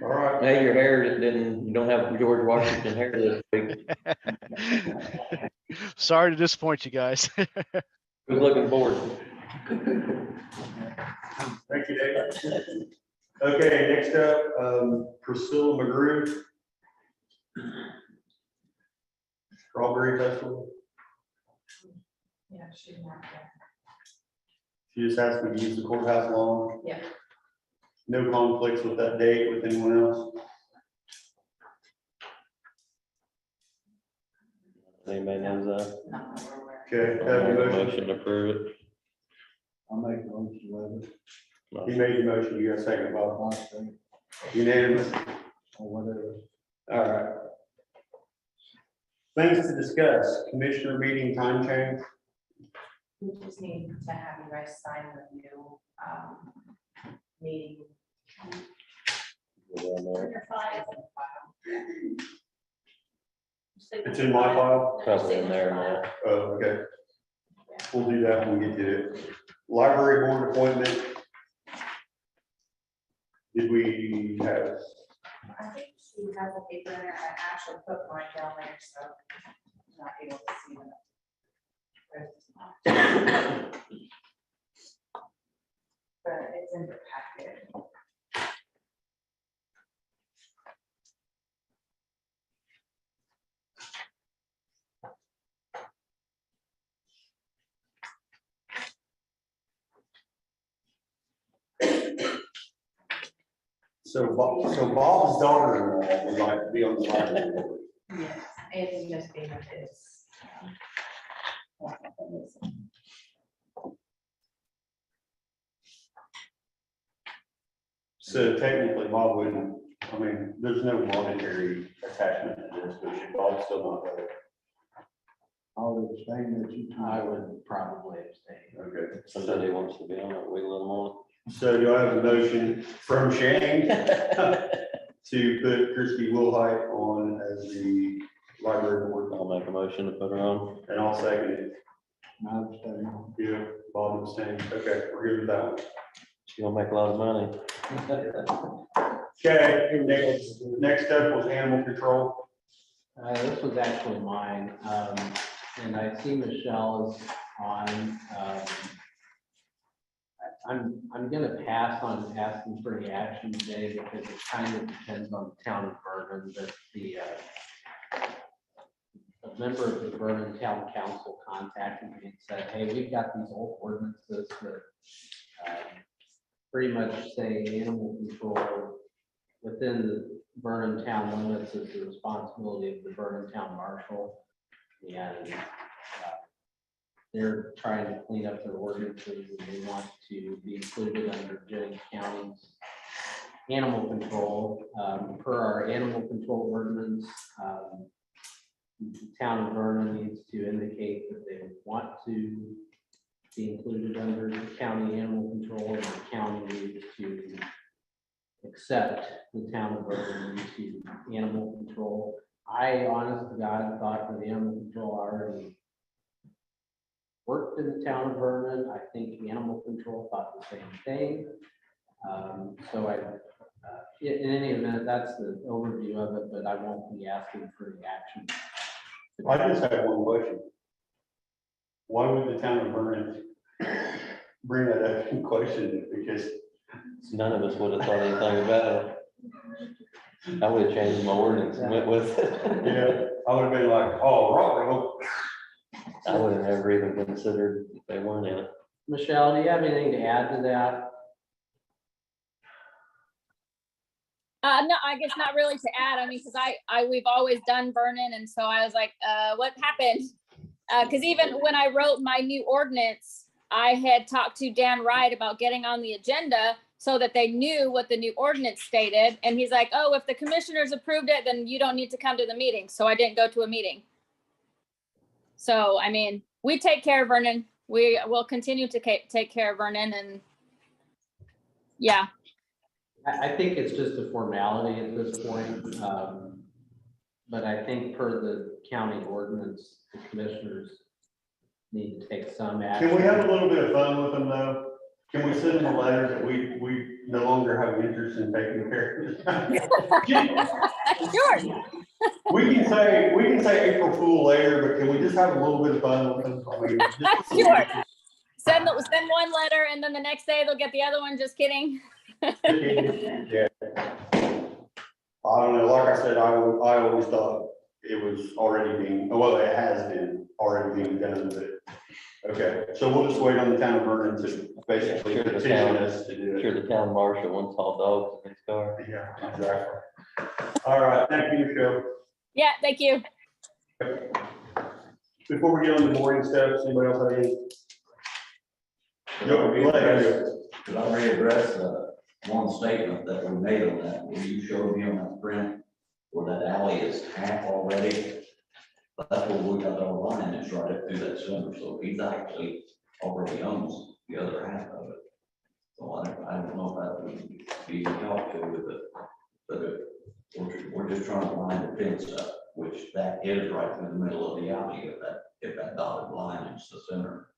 A: All right.
D: Hey, your hair didn't, you don't have George Washington hair this week.
M: Sorry to disappoint you guys.
D: Who's looking forward?
A: Thank you, Dave. Okay, next up, Priscilla McGrew. Strawberry Festival.
L: Yeah, she's not there.
A: She just asked me to use the courthouse lawn.
L: Yeah.
A: No conflicts with that date with anyone else?
D: Anybody knows that?
A: Okay,
D: I'll
A: have a
D: make a
A: motion.
D: motion to approve it.
H: I'll make a motion with it,
A: You made the motion, you got a second, Bob.
H: last thing,
A: Unanimous.
H: or whatever.
A: All right. Things to discuss, commissioner meeting time change.
N: We just need to have you guys sign the new meeting.
L: Your file.
A: It's in my file.
D: Probably in there now.
A: Oh, okay. We'll do that when we get to it. Library board appointment. Did we have?
N: I think she has a paper in there. I actually put mine down there, so I'm not able to see them. But it's in the packet.
A: So Bob's daughter-in-law would like to be on the library board.
N: Yes, it's just being with his.
A: So technically Bob wouldn't, I mean, there's no monetary attachment to this, but should Bob still not vote?
H: I'll abstain that you.
B: I would probably abstain.
A: Okay.
D: Somebody wants to be on it, we let them on.
A: So do I have a motion from Shane to put Christie Wilhite on as the library board?
D: I'll make a motion to put her on.
A: And I'll second it.
H: I abstain.
A: You, Bob abstained. Okay, we're good with that one.
D: She's gonna make a lot of money.
A: Okay, next up was animal control.
B: This was actually mine, and I see Michelle is on. I'm gonna pass on asking for any action today because it kind of depends on the town of Vernon, that a member of the Vernon Town Council contacted me and said, hey, we've got these old ordinances that pretty much say animal control within the Vernon town limits is the responsibility of the Vernon Town Marshal. And they're trying to clean up their ordinances and they want to be included under Jennings County's animal control. Per our animal control ordinance, the town of Vernon needs to indicate that they want to be included under the county animal control, and the county needs to accept the town of Vernon into animal control. I honest to God thought that the animal control already worked in the town of Vernon. I think the animal control thought the same thing. So in any event, that's the overview of it, but I won't be asking for the action.
A: I just have one question. Why would the town of Vernon bring that up in question? Because
D: None of us would have thought anything about it. I would have changed my ordinance and went with it.
A: yeah, I would have been like, oh, right.
D: I would have never even considered if they weren't in it.
B: Michelle, do you have anything to add to that?
O: No, I guess not really to add. I mean, because we've always done Vernon, and so I was like, what happened? Because even when I wrote my new ordinance, I had talked to Dan Wright about getting on the agenda so that they knew what the new ordinance stated. And he's like, oh, if the commissioners approved it, then you don't need to come to the meeting. So I didn't go to a meeting. So, I mean, we take care of Vernon. we will continue to take care of Vernon and yeah.
B: I think it's just a formality at this point. But I think per the county ordinance, the commissioners need to take some action.
A: Can we have a little bit of fun with them though? Can we send them a letter that we no longer have an interest in taking care of it?
O: Sure.
A: We can say April Fool later, but can we just have a little bit of fun with them? I mean,
O: Sure. Send one letter and then the next day they'll get the other one. Just kidding.
A: Yeah. I don't know, like I said, I always thought it was already being, well, it has been already being done, but, okay. So we'll just wait on the town of Vernon to basically
D: Sure, the
A: petition
D: town-
A: us to do it.
D: Sure, the town marshal wants hot dogs in his car.
A: Yeah, exactly. All right, thank you, Michelle.
O: Yeah, thank you.
A: Before we get on the boring steps, anybody else have any?
J: Could
A: Go ahead.
J: I readdress one statement that we made on that, when you showed me on that print, where that alley is half already? That's where we got our line, it's right up through that center, so he's actually already owns the other half of it. So I don't know if that would be helpful to with it, but we're just trying to line the fence up, which that is right through the middle of the alley, if that dotted line is the center.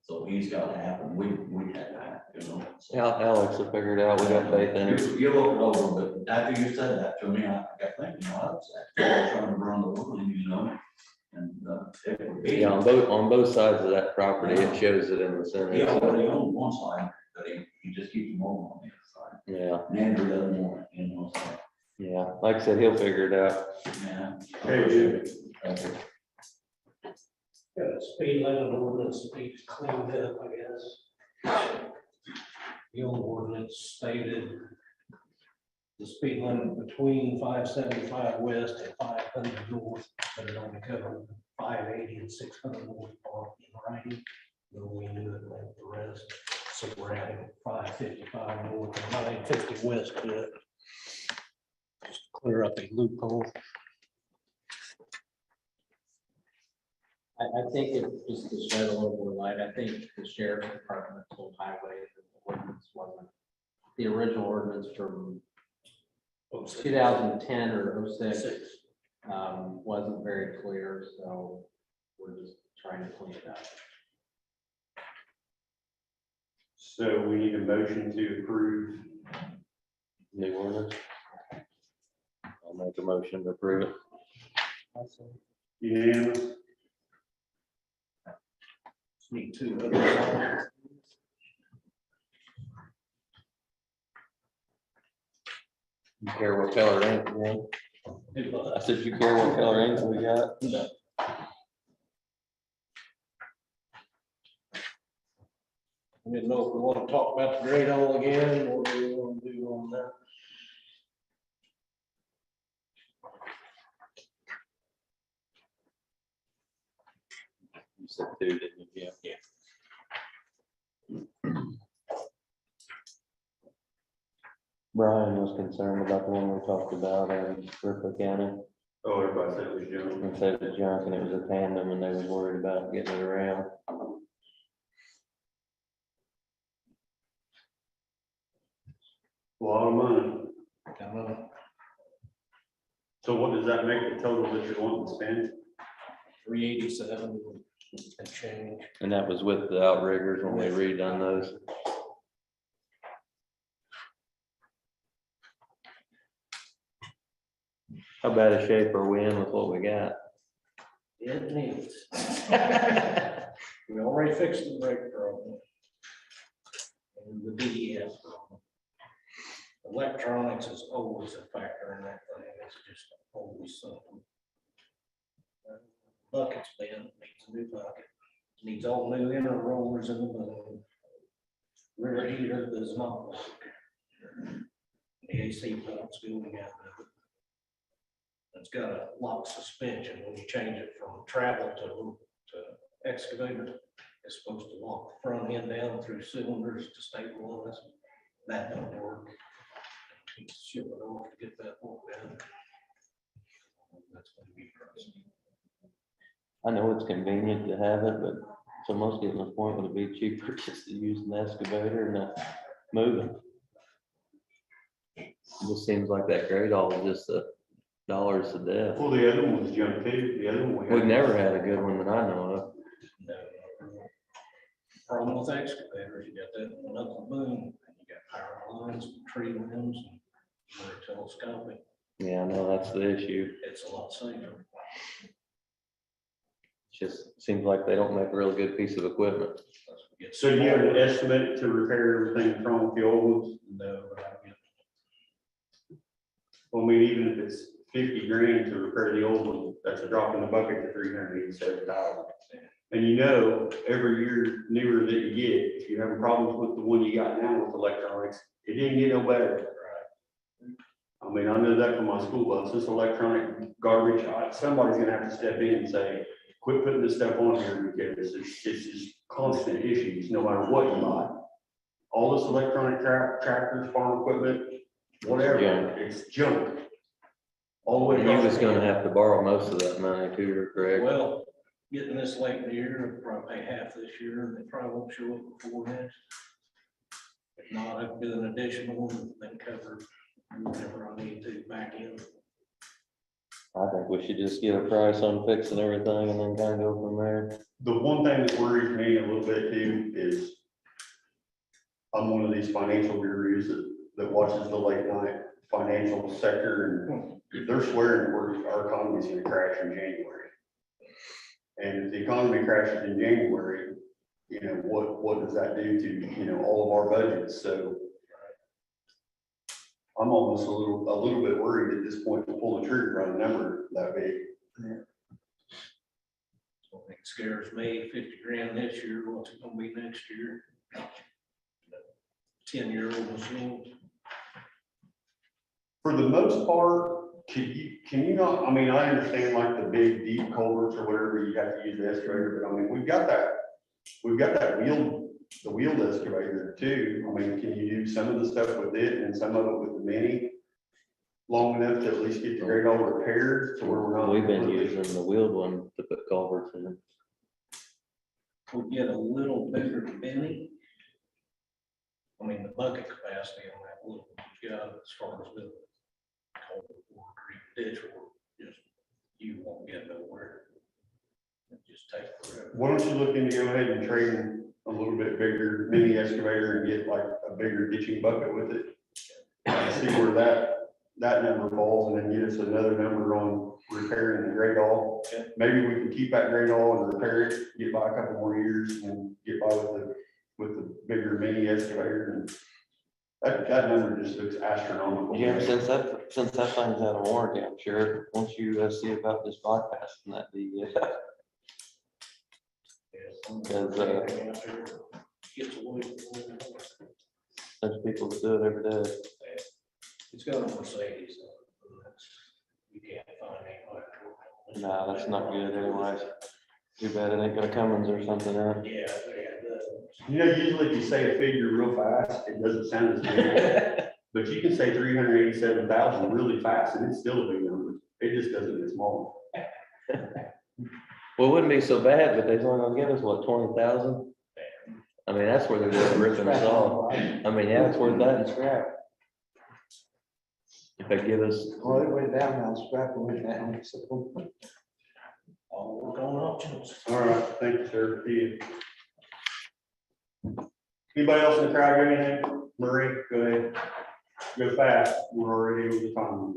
J: So he's got to happen, we had that, you know. So
D: Alex will figure it out. We got faith in it.
J: you look it over, but after you said that to me, I got thinking, well, that's actually trying to run the line, you know? And it would be.
D: Yeah, on both sides of that property, it shows it in the center.
J: He
D: so-
J: already owns one side, but he just keeps them all on the other side.
D: Yeah,
J: And Andrew doesn't want it, you know, so,
D: yeah. Like I said, he'll figure it out.
J: yeah.
A: Hey, dude.
I: Yeah, speed limit ordinance needs cleaned up, I guess. The old ordinance stated the speed limit between 575 west and 500 north, but it only covered 580 and 600 north in writing. Though we knew it meant the rest, so we're adding 555 north and 950 west to it. Just to clear up a loophole.
B: I think it just to shed a little more light, I think the sheriff's department told highway that the ordinance wasn't, the original ordinance from 2010 or 06 wasn't very clear, so we're just trying to clean it up.
A: So we need a motion to approve.
D: New ordinance. I'll make a motion to approve it.
A: Unanimous.
I: Need two other.
D: You care what color ink again? I said, you care what color ink we got?
I: I didn't know if we want to talk about the great hole again, or what do we want to do on that?
D: You said two, didn't you? Yeah. Brian was concerned about the one we talked about in Ripley County.
A: Oh, everybody said it was junk.
D: And said it was junk and it was a tandem and they was worried about getting it around.
A: A lot of money.
I: I don't know,
A: So what does that make the total that you're wanting to spend?
I: 387 and change.
D: And that was with the outriggers when we redone those. How bad a shape are we in with what we got?
I: It needs. We already fixed the brake problem. And the DEF problem. Electronics is always a factor in that thing, it's just always something. Bucket's bent, needs a new bucket, needs all new inner rollers in the boom. Rear heater does not work. The AC pump's going out of it. It's got a lock suspension, when you change it from travel to excavator, it's supposed to lock the front end down through cylinders to stabilize. That don't work. Ship it off to get that one down. That's gonna be pricey.
D: I know it's convenient to have it, but So most getting the point would it be cheaper just to use an excavator and not moving? It just seems like that grade all is just a dollars to death.
A: Well, the other one was junk too, the other one.
D: We've never had a good one that I know of.
I: Problem with excavators, you got that knuckle boom, and you got power lines, tree limbs, and they're telescopic.
D: Yeah, I know that's the issue.
I: It's a lot safer.
D: Just seems like they don't make a really good piece of equipment.
A: So you have an estimate to repair everything from with the old ones?
I: No, but I get
A: Well, I mean, even if it's 50 grand to repair the old one, that's a drop in the bucket to 387,000. And you know, every year newer that you get, if you're having problems with the one you got now with electronics, it didn't get no better. I mean, I know that from my school bus, this electronic garbage, somebody's gonna have to step in and say, quit putting this stuff on here because it's just constant issues, no matter what you buy. All this electronic tractors, farm equipment, whatever,
D: junk.
A: it's junk. All the way.
D: And you
A: across
D: was
A: the
D: gonna
A: board.
D: have to borrow most of that money too, correct?
I: Well, getting this late in the year, I'll probably pay half this year, and they probably won't show up before next. If not, I can do an additional and then cover whatever I need to back in.
D: I think we should just get a price on fixing everything and then kind of go from there.
A: The one thing that worries me a little bit too is I'm one of these financial gurus that watches the late night financial sector, and they're swearing our economy's gonna crash in January. And if the economy crashes in January, you know, what does that do to, you know, all of our budgets? So I'm almost a little bit worried at this point to pull the trigger on a number that big.
I: It scares me, 50 grand this year, what's it gonna be next year? 10-year-old machine.
A: For the most part, can you not, I mean, I understand like the big deep culverts or whatever, you have to use the excavator, but I mean, we've got that the wheeled excavator too. I mean, can you do some of the stuff with it and some of it with the mini? Long enough to at least get the great all repaired to where we're not.
D: We've been using the wheeled one to put culverts in.
I: We get a little bigger Benny. I mean, the bucket capacity on that little job as far as the culvert work or ditch work, just, you won't get nowhere. It just take forever.
A: Why don't you look into go ahead and trade a little bit bigger mini excavator and get like a bigger ditching bucket with it? See where that number falls and then get us another number on repairing the great all.
I: Okay.
A: Maybe we can keep that great all and repair it, get by a couple more years and get by with the bigger mini excavator. And that number just looks astronomical.
D: Jim, since that thing's out of warranty, I'm sure, once you see about this bypassing that, Because,
I: Gets away.
D: there's people that do it every day.
I: It's got a Mercedes. You can't find any.
D: Nah, that's not good anyways. Too bad it ain't got a Cummins or something in it.
I: Yeah.
A: You know, usually if you say a figure real fast, it doesn't sound as big. But you can say 387,000 really fast and it's still a big number. It just doesn't get small.
D: Well, it wouldn't be so bad, but they're only gonna give us, what, 20,000? I mean, that's where they're just ripping us off. I mean, yeah, it's worth that and scrap. If they give us,
H: Well, it went down, now scrap went down, so.
I: All work on options.
A: All right, thank you, sir. See you. Anybody else in the crowd got anything? Marie, go ahead. Go fast. We're already over the time.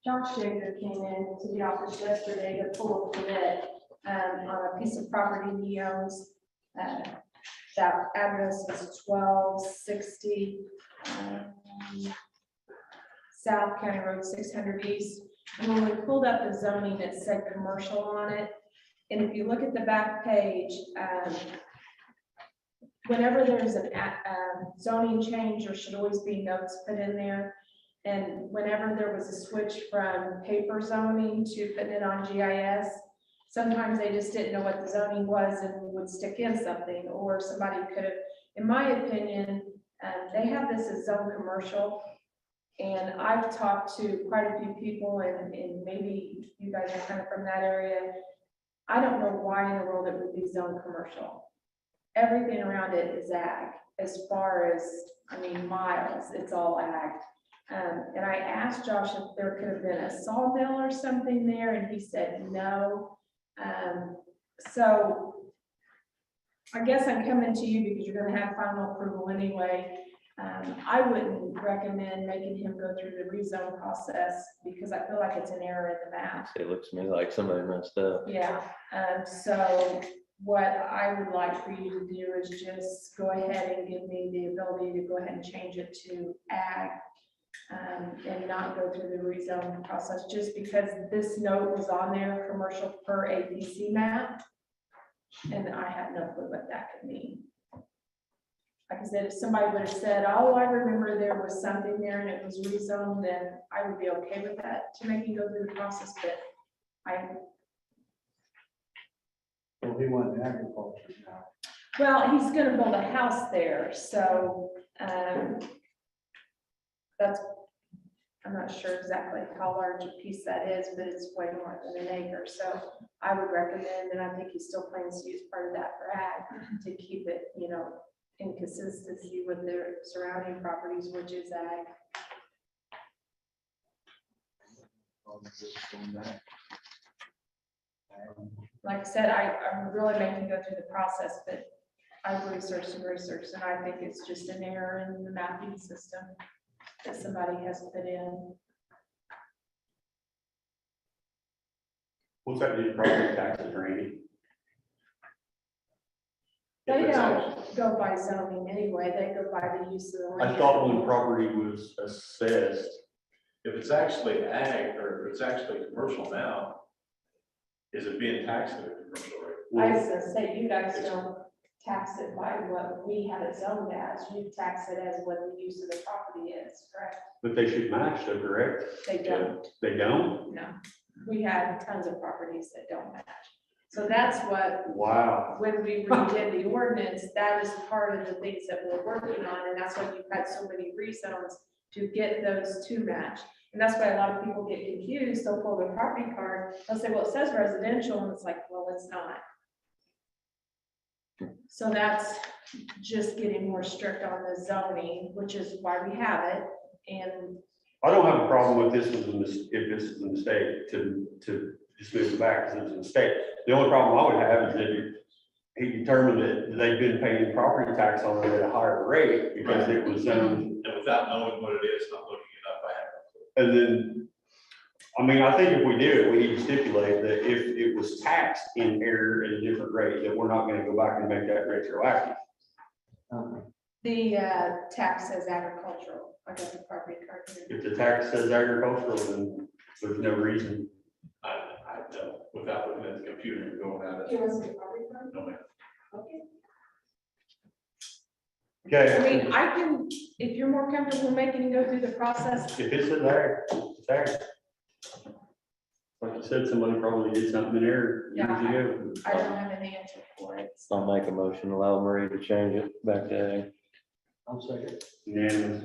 N: Josh Jager came in to the office yesterday to pull a permit on a piece of property he owns. That address is 1260 South County Road 600 East. And when we pulled up the zoning, it said commercial on it. And if you look at the back page, whenever there's a zoning change, there should always be notes put in there. And whenever there was a switch from paper zoning to putting it on GIS, sometimes they just didn't know what the zoning was and would stick in something, or somebody could have, in my opinion, they have this as zone commercial. And I've talked to quite a few people, and maybe you guys are kind of from that area. I don't know why in the world it would be zoned commercial. Everything around it is ag, as far as, I mean, miles, it's all ag. And I asked Josh if there could have been a sawmill or something there, and he said no. So I guess I'm coming to you because you're gonna have final approval anyway. I wouldn't recommend making him go through the rezone process because I feel like it's an error in the map.
D: It looks to me like somebody messed up.
N: Yeah, so what I would like for you to do is just go ahead and give me the ability to go ahead and change it to ag. And not go through the rezone process, just because this note was on there, commercial per APC map. And I have no clue what that could mean. Like I said, if somebody would have said, oh, I remember there was something there and it was rezoned, then I would be okay with that to make you go through the process, but
H: Well, he went agriculture now.
N: well, he's gonna build a house there, so, that's, I'm not sure exactly how large a piece that is, but it's way more than an acre, so I would recommend, and I think he still plans to use part of that for ag, to keep it, you know, in consistency with their surrounding properties, which is ag. Like I said, I'm really making go through the process, but I've researched, and I think it's just an error in the mapping system that somebody has put in.
A: What's that do to property taxes, Randy?
N: They don't go by zoning anyway, they go by the use of the
A: I
N: land.
A: thought when property was assessed,
K: If it's actually ag, or if it's actually commercial now, is it being taxed at a commercial rate?
N: I was gonna say, you guys don't tax it by what we have it zoned as, you tax it as what the use of the property is, correct?
A: but they should match though, correct?
N: They don't,
A: They don't?
N: no. We have tons of properties that don't match. So that's what,
A: Wow.
N: when we redid the ordinance, that is part of the things that we're working on, and that's why you've had so many rezones to get those to match. And that's why a lot of people get confused, they'll pull their property card, they'll say, well, it says residential, and it's like, well, it's not. So that's just getting more strict on the zoning, which is why we have it, and
A: I don't have a problem with this if this is a mistake to just move it back because it's a mistake. The only problem I would have is that he determined that they've been paying property tax on it at a higher rate because it was zoned.
K: And without knowing what it is, not looking it up, I have.
A: And then, I mean, I think if we do it, we need to stipulate that if it was taxed in error at a different rate, that we're not gonna go back and make that retroactive.
N: the tax says agricultural. I got the property card here.
A: If the tax says agricultural, then there's no reason.
K: I know, without looking at the computer and going at it.
N: You want to see the property card?
K: No, ma'am.
N: Okay. I
A: Okay,
N: mean, I can, if you're more comfortable making you go through the process.
A: if it says ag, it's ag. Like you said, somebody probably did something in error years
N: Yeah,
A: ago.
N: I don't have an answer for it.
D: I'll make a motion, allow Marie to change it back to ag.
H: I'm second.
A: Unanimous.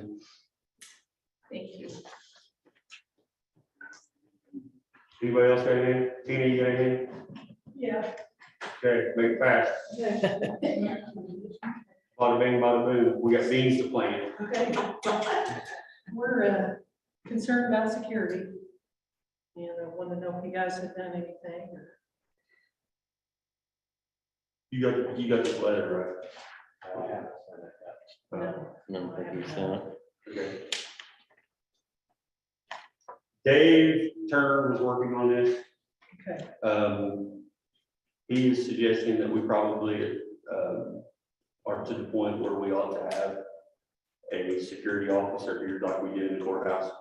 N: Thank you.
A: Anybody else got anything? Tina, you got anything?
N: Yeah.
A: Okay, make it fast. Bada bing, bada boom. We got beans to plant.
C: Okay. We're concerned about security. And I want to know if you guys have done anything.
A: You got this letter, right?
D: No, I think he sent it.
A: Okay. Dave Turner was working on this.
C: Okay.
A: He is suggesting that we probably, are to the point where we ought to have a security officer here like we did in the courthouse.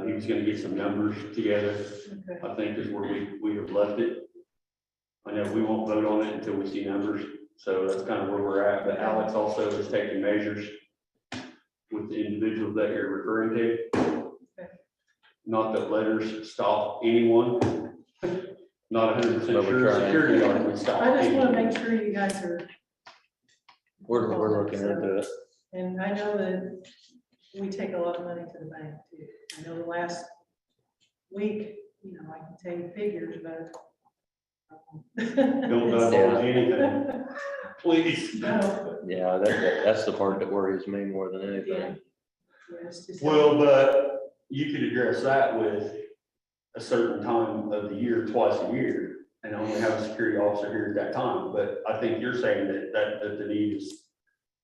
A: He was gonna get some numbers together,
C: Okay.
A: I think is where we have left it. I know we won't vote on it until we see numbers, so that's kind of where we're at, but Alex also is taking measures with the individuals that you're referring to. Not that letters stop anyone, not 100%
D: But we're
A: sure
D: trying.
A: security guard would stop
C: I just want to
A: anyone.
C: make sure you guys are,
D: We're looking into it.
C: and I know that we take a lot of money to the bank too. I know the last week, you know, I can tell you figures, but.
A: Don't divulge anything, please.
C: No.
D: Yeah, that's the part that worries me more than anything.
C: Yeah, it's just-
A: Well, but you could address that with a certain time of the year, twice a year, and only have a security officer here at that time. But I think you're saying that the need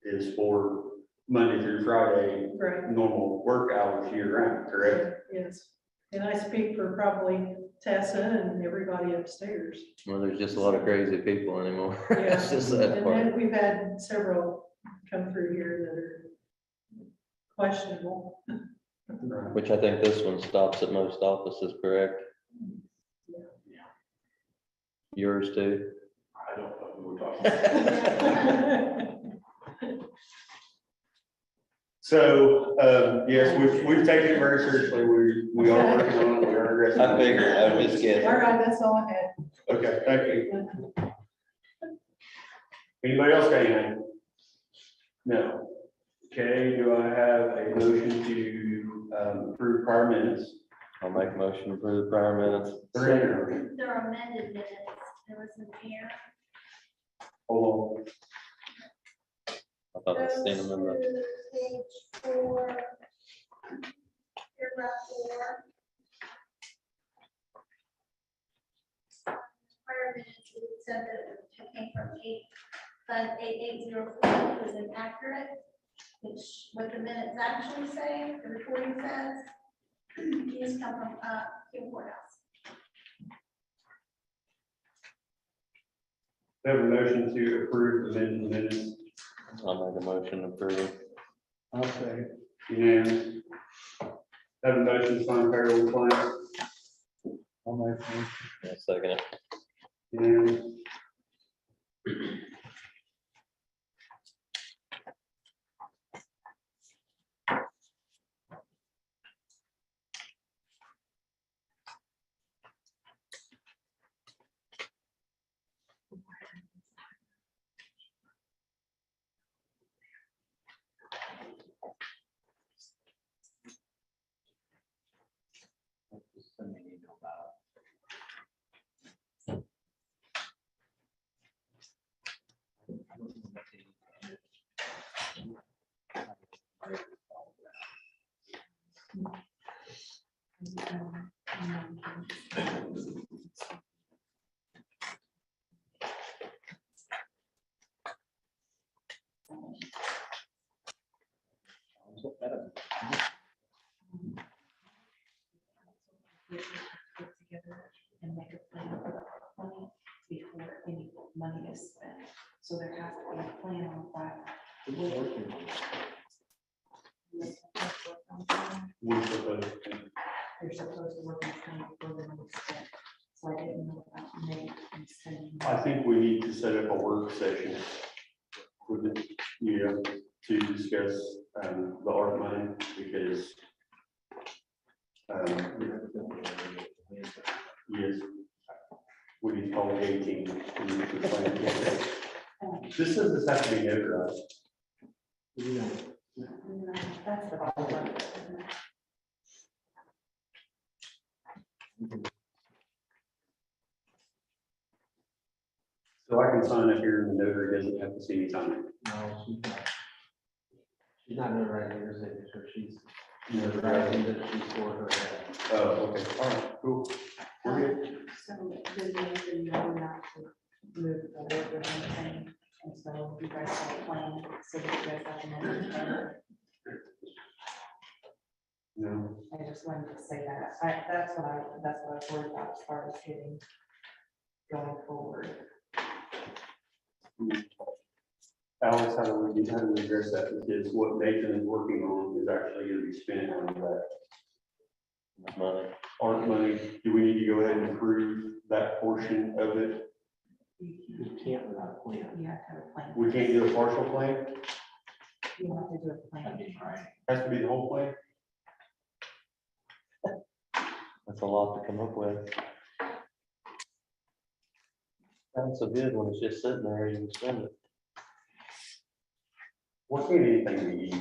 A: is for Monday through Friday,
C: Right.
A: normal work hours year round, correct?
C: Yes, and I speak for probably Tessa and everybody upstairs.
D: Well, there's just a lot of crazy people anymore.
C: Yeah.
D: That's just that
C: And
D: part.
C: then we've had several come through here that are questionable.
D: Which I think this one stops at most offices, correct? Yours too?
K: I don't know who we're talking about.
A: So, yes, we've taken it very seriously. We are working on it. We are addressing.
D: I figured, I was just kidding.
C: All right, that's all I had.
A: Okay, thank you. Anybody else got anything? No. Okay, do I have a motion to approve prior minutes?
D: I'll make a motion to approve the prior minutes.
L: There are amended minutes. There was an error.
A: Hold on.
D: I thought I seen them in the,
L: Page 4. Paragraph 4. Prior minutes, it said that it came from Fund 8804 was inaccurate, which what the minutes actually say, the recording says, these come from King Courthouse.
A: We have a motion to approve the minutes.
D: I'll make a motion to approve.
H: I'll say.
A: Unanimous. Have a motion to sign payroll claims.
H: I'll make.
D: Yeah, second it.
A: Unanimous.
P: Get together and make a plan for the money before any money is spent. So there has to be a plan on that.
A: We're supposed to.
P: They're supposed to work on plan before the money is spent. So I didn't know about May and spending.
A: I think we need to set up a work session with the, to discuss the art money because yes, we need to call it 18. This doesn't have to be notarized.
P: That's the problem.
A: So I can sign up here and the notary doesn't have to see me sign it.
B: No, she's not. She's not notarizing her signature, she's notarizing that she's for her.
A: Oh, okay, all right, cool. We're good.
P: So then you know not to move forward with anything. And so you guys have a plan so that you guys have another.
A: No.
P: I just wanted to say that. That's what I was worried about as far as getting going forward.
A: Alex, how do we address that? Because what Nathan is working on is actually going to be spent on that
D: Money.
A: art money. Do we need to go ahead and approve that portion of it?
B: You can't without a plan.
P: You have to have a plan.
A: We can't do a partial plan?
P: You have to do a plan.
A: Has to be the whole plan?
D: That's a lot to come up with. Sounds so good when it's just sitting there, you can spend it.
A: What can anything be easy?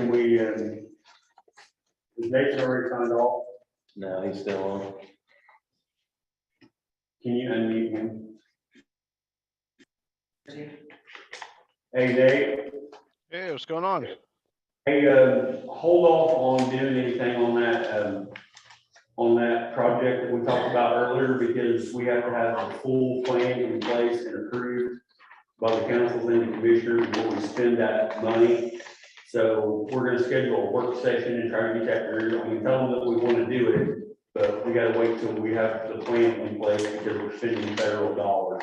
A: can we, is Nathan already signed off?
D: No, he's still on.
A: Can you unmute him? Hey, Nate.
M: Hey, what's going on?
A: Hey, hold off on doing anything on that project that we talked about earlier, because we have to have a full plan in place and approved by the council and the commissioners before we spend that money. So we're gonna schedule a work session and try to get that, I mean, tell them that we wanna do it, but we gotta wait till we have the plan in place because we're spending federal dollars.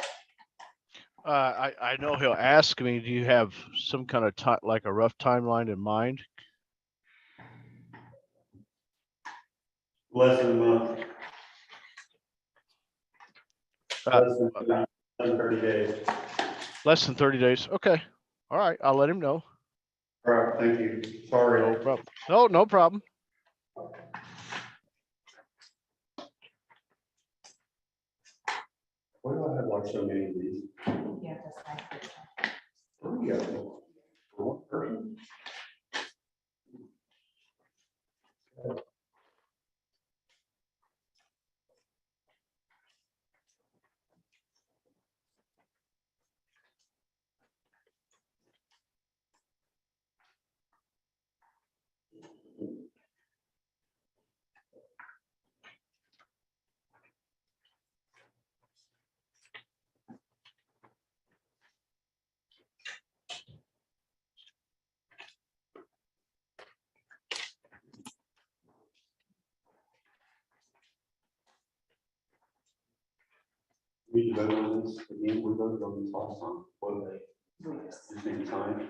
M: I know he'll ask me, do you have some kind of time, like a rough timeline in mind?
A: Less than a month. Less than 30 days.
M: Less than 30 days. Okay. All right. I'll let him know.
A: All right, thank you. Sorry.
M: No problem. No, no problem.
A: Why do I have like so many of these?
P: Yeah, that's right.
A: Three of them for one person. We voted on this, we voted on this last time, what they, just need time.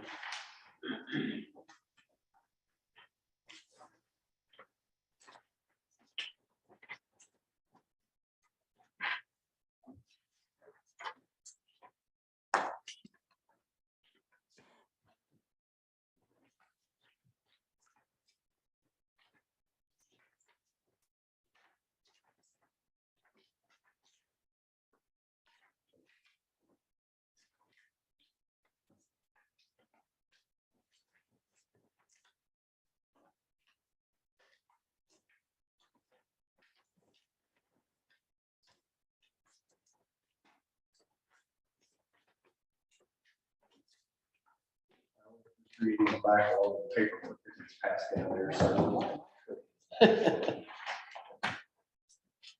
A: Reading the back of all the paperwork that is passed down there, so.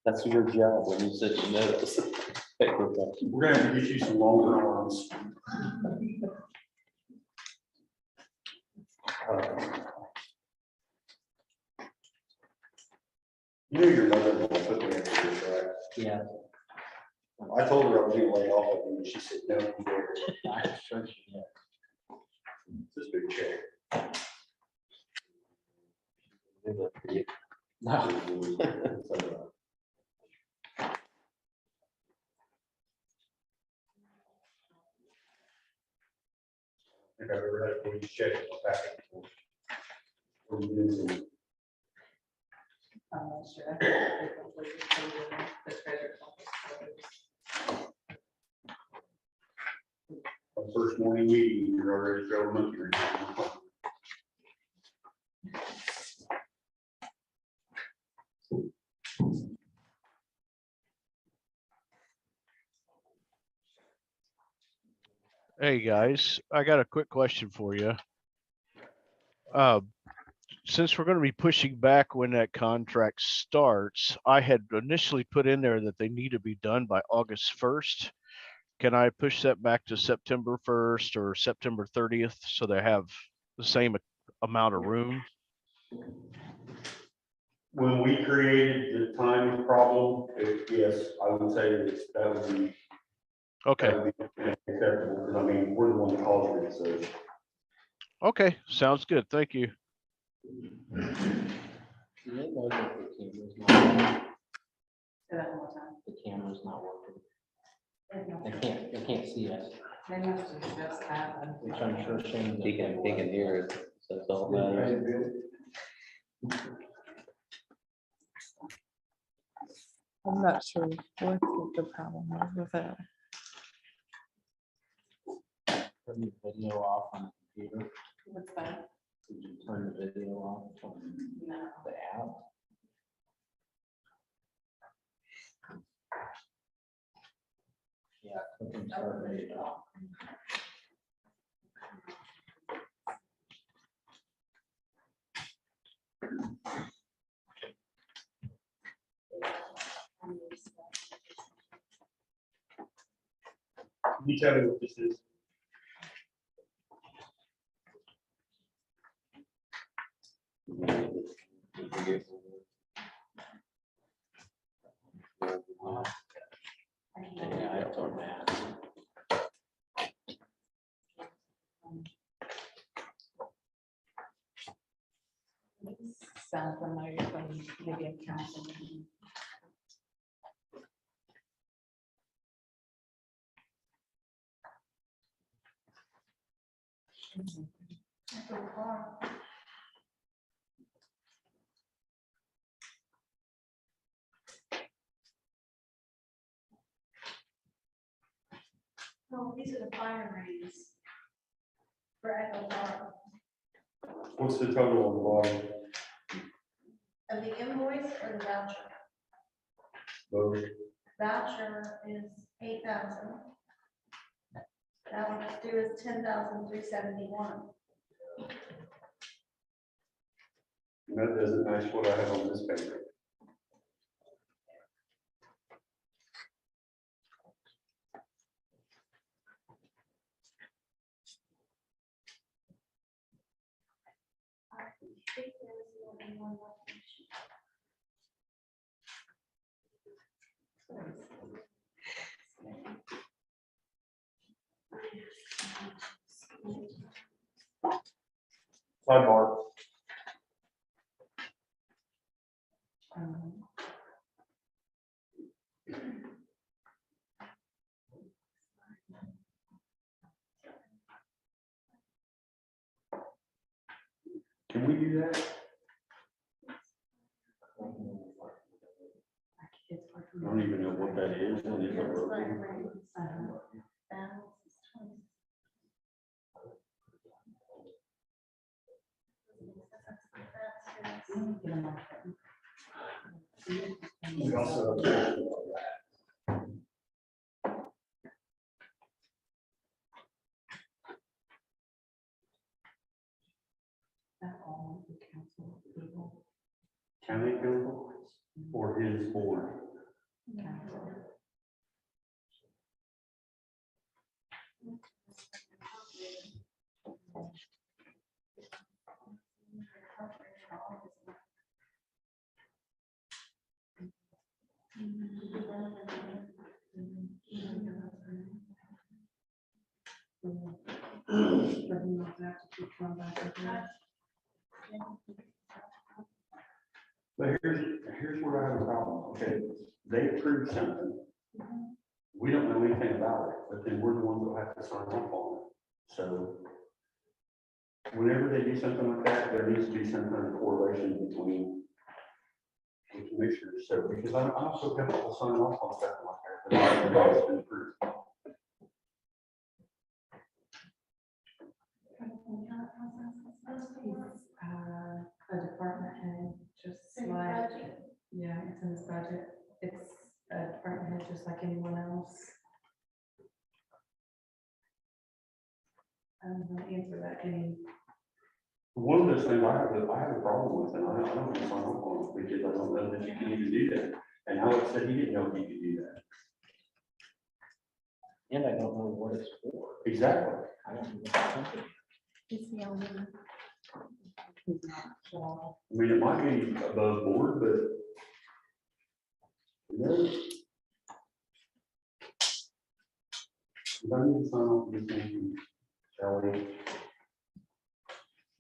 D: That's your job when you sit in notes.
A: We're gonna have to get you some longer arms. You knew your mother was gonna put me in this, right?
B: Yeah.
A: I told her I was gonna lay off of you, and she said, no, you dare.
B: I'm sure she did.
A: This big chair.
B: No.
A: If I've ever had a police check back and forth. Or you do some-
P: I'm not sure. I think they completely paid the treasurer's office.
A: the first morning meeting, you're already throwing monkey wrenches.
M: Hey, guys, I got a quick question for you. Since we're going to be pushing back when that contract starts, I had initially put in there that they need to be done by August 1st. Can I push that back to September 1st or September 30th so they have the same amount of room?
A: When we created the time problem, yes, I would say that would be.
M: Okay.
A: That would be acceptable, because I mean, we're the one that caused it, so.
M: Okay, sounds good. Thank you.
B: Do they know that the camera's not
P: Say that one more time.
B: the camera's not working?
P: They
B: They can't see us,
P: must have just happened.
B: which I'm sure Shane.
D: He can hear it, so it's all matters.
Q: I'm not sure what the problem was with that.
B: Turn the video off on the computer.
P: What's that?
B: Did you turn the video off? The app? Yeah, click and start video.
E: Can you tell me what this is?
B: Yeah, I told that.
P: Sound familiar from maybe a council meeting.
L: Oh, these are the fire rates. For Echo Park.
E: What's the total on the bottom?
L: Of the invoice or the voucher?
E: Both.
L: Voucher is 8,000. That one that's due is 10,371.
E: That doesn't match what I have on this paper.
L: I think there was more than one location.
E: Sidebar. Can we do that? I don't even know what that is. What is it? We also. County council or his board? But here's where I have a problem. Okay, they approved something. We don't know anything about it, but then we're the ones that have to sign off on it. So whenever they do something like that, there needs to be some kind of correlation between the commissioners. So because I'm so comfortable signing off on stuff like that, but I don't know it's been approved.
P: A department head, just like, yeah, it's in his budget. It's a department head, just like anyone else. I'm gonna answer that, any.
E: One of those things I have a problem with, and I don't want to sign off on it because I don't know that you can even do that. And Alex said he didn't know if you could do that.
B: And I don't know what it's for.
E: Exactly.
B: I don't know what the company.
P: He's the only. He's not, so.
E: I mean, it might be above board, but. No. If I need to sign off on this thing, Shelley.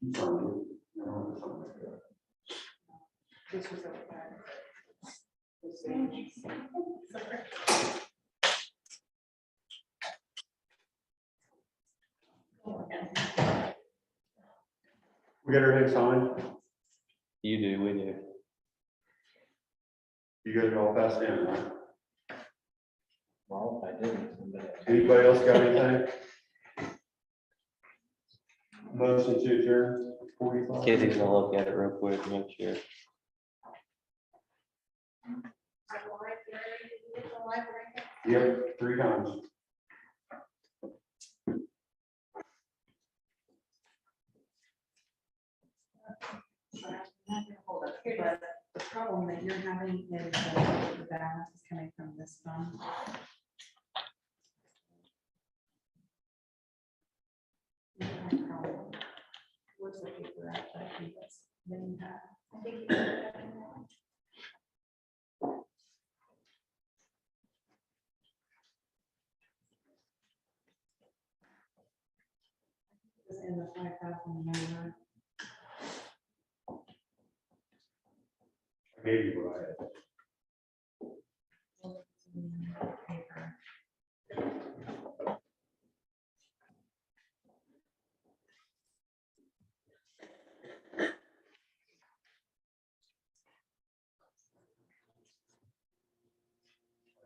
E: You sign it. I don't have to sign it.
P: This was okay.
E: We got everything signed?
D: You do, we do.
E: You got it all passed down, right?
B: Well, if I didn't. somebody else-
E: Anybody else got anything? Motion to adjourn?
D: Kitty's gonna look at it real quick, make sure.
A: Yep, 3 times.
P: But the problem that you're having is that the balance is coming from this fund. Where's the paper at that I think that's then you have? It's in the 5,000 number.
A: I gave you what I had.
P: Paper.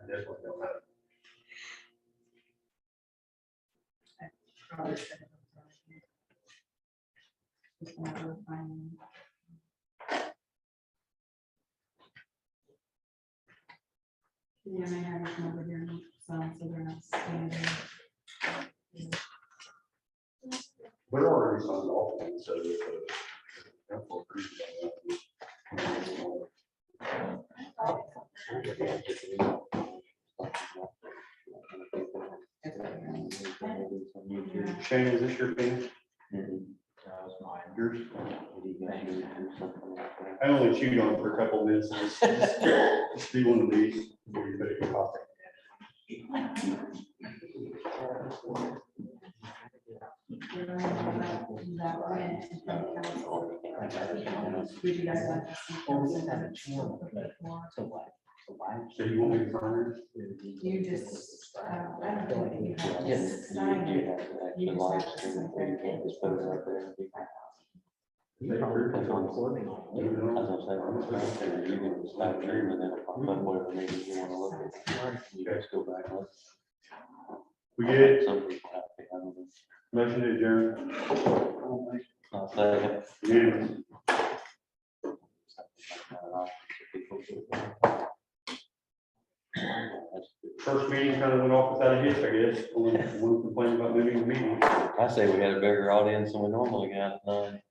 A: I definitely don't have.
P: Probably should have done it. Just wanna find- Yeah, I have his number here, so they're not standing.
A: We're already signed off on, so. Shane, is this your pen? Yours? I only chewed on it for a couple of minutes. Just be one of these before you put it in your pocket.
P: Would you guys like to see council?
A: So you want me to sign
P: You just, I don't think you have to
D: Yes.
P: sign
D: You
P: it.
D: have to
P: You
D: actually
P: just
D: live
P: have to
D: stream
P: sign
D: it, you can't just put it right there.
B: You probably put on recording on it.
A: it?
D: As I say, on the back there, you can just type stream and then it'll pop up whatever meeting you wanna look at. You guys go back and look.
A: We good?
D: Some people have to, I don't know.
A: Motion to adjourn.
D: I'll say it.
A: Unanimous. First meeting kind of went off without a hitch, I guess. One complaint about moving the meeting.
D: I say we had a bigger audience than we normally got tonight.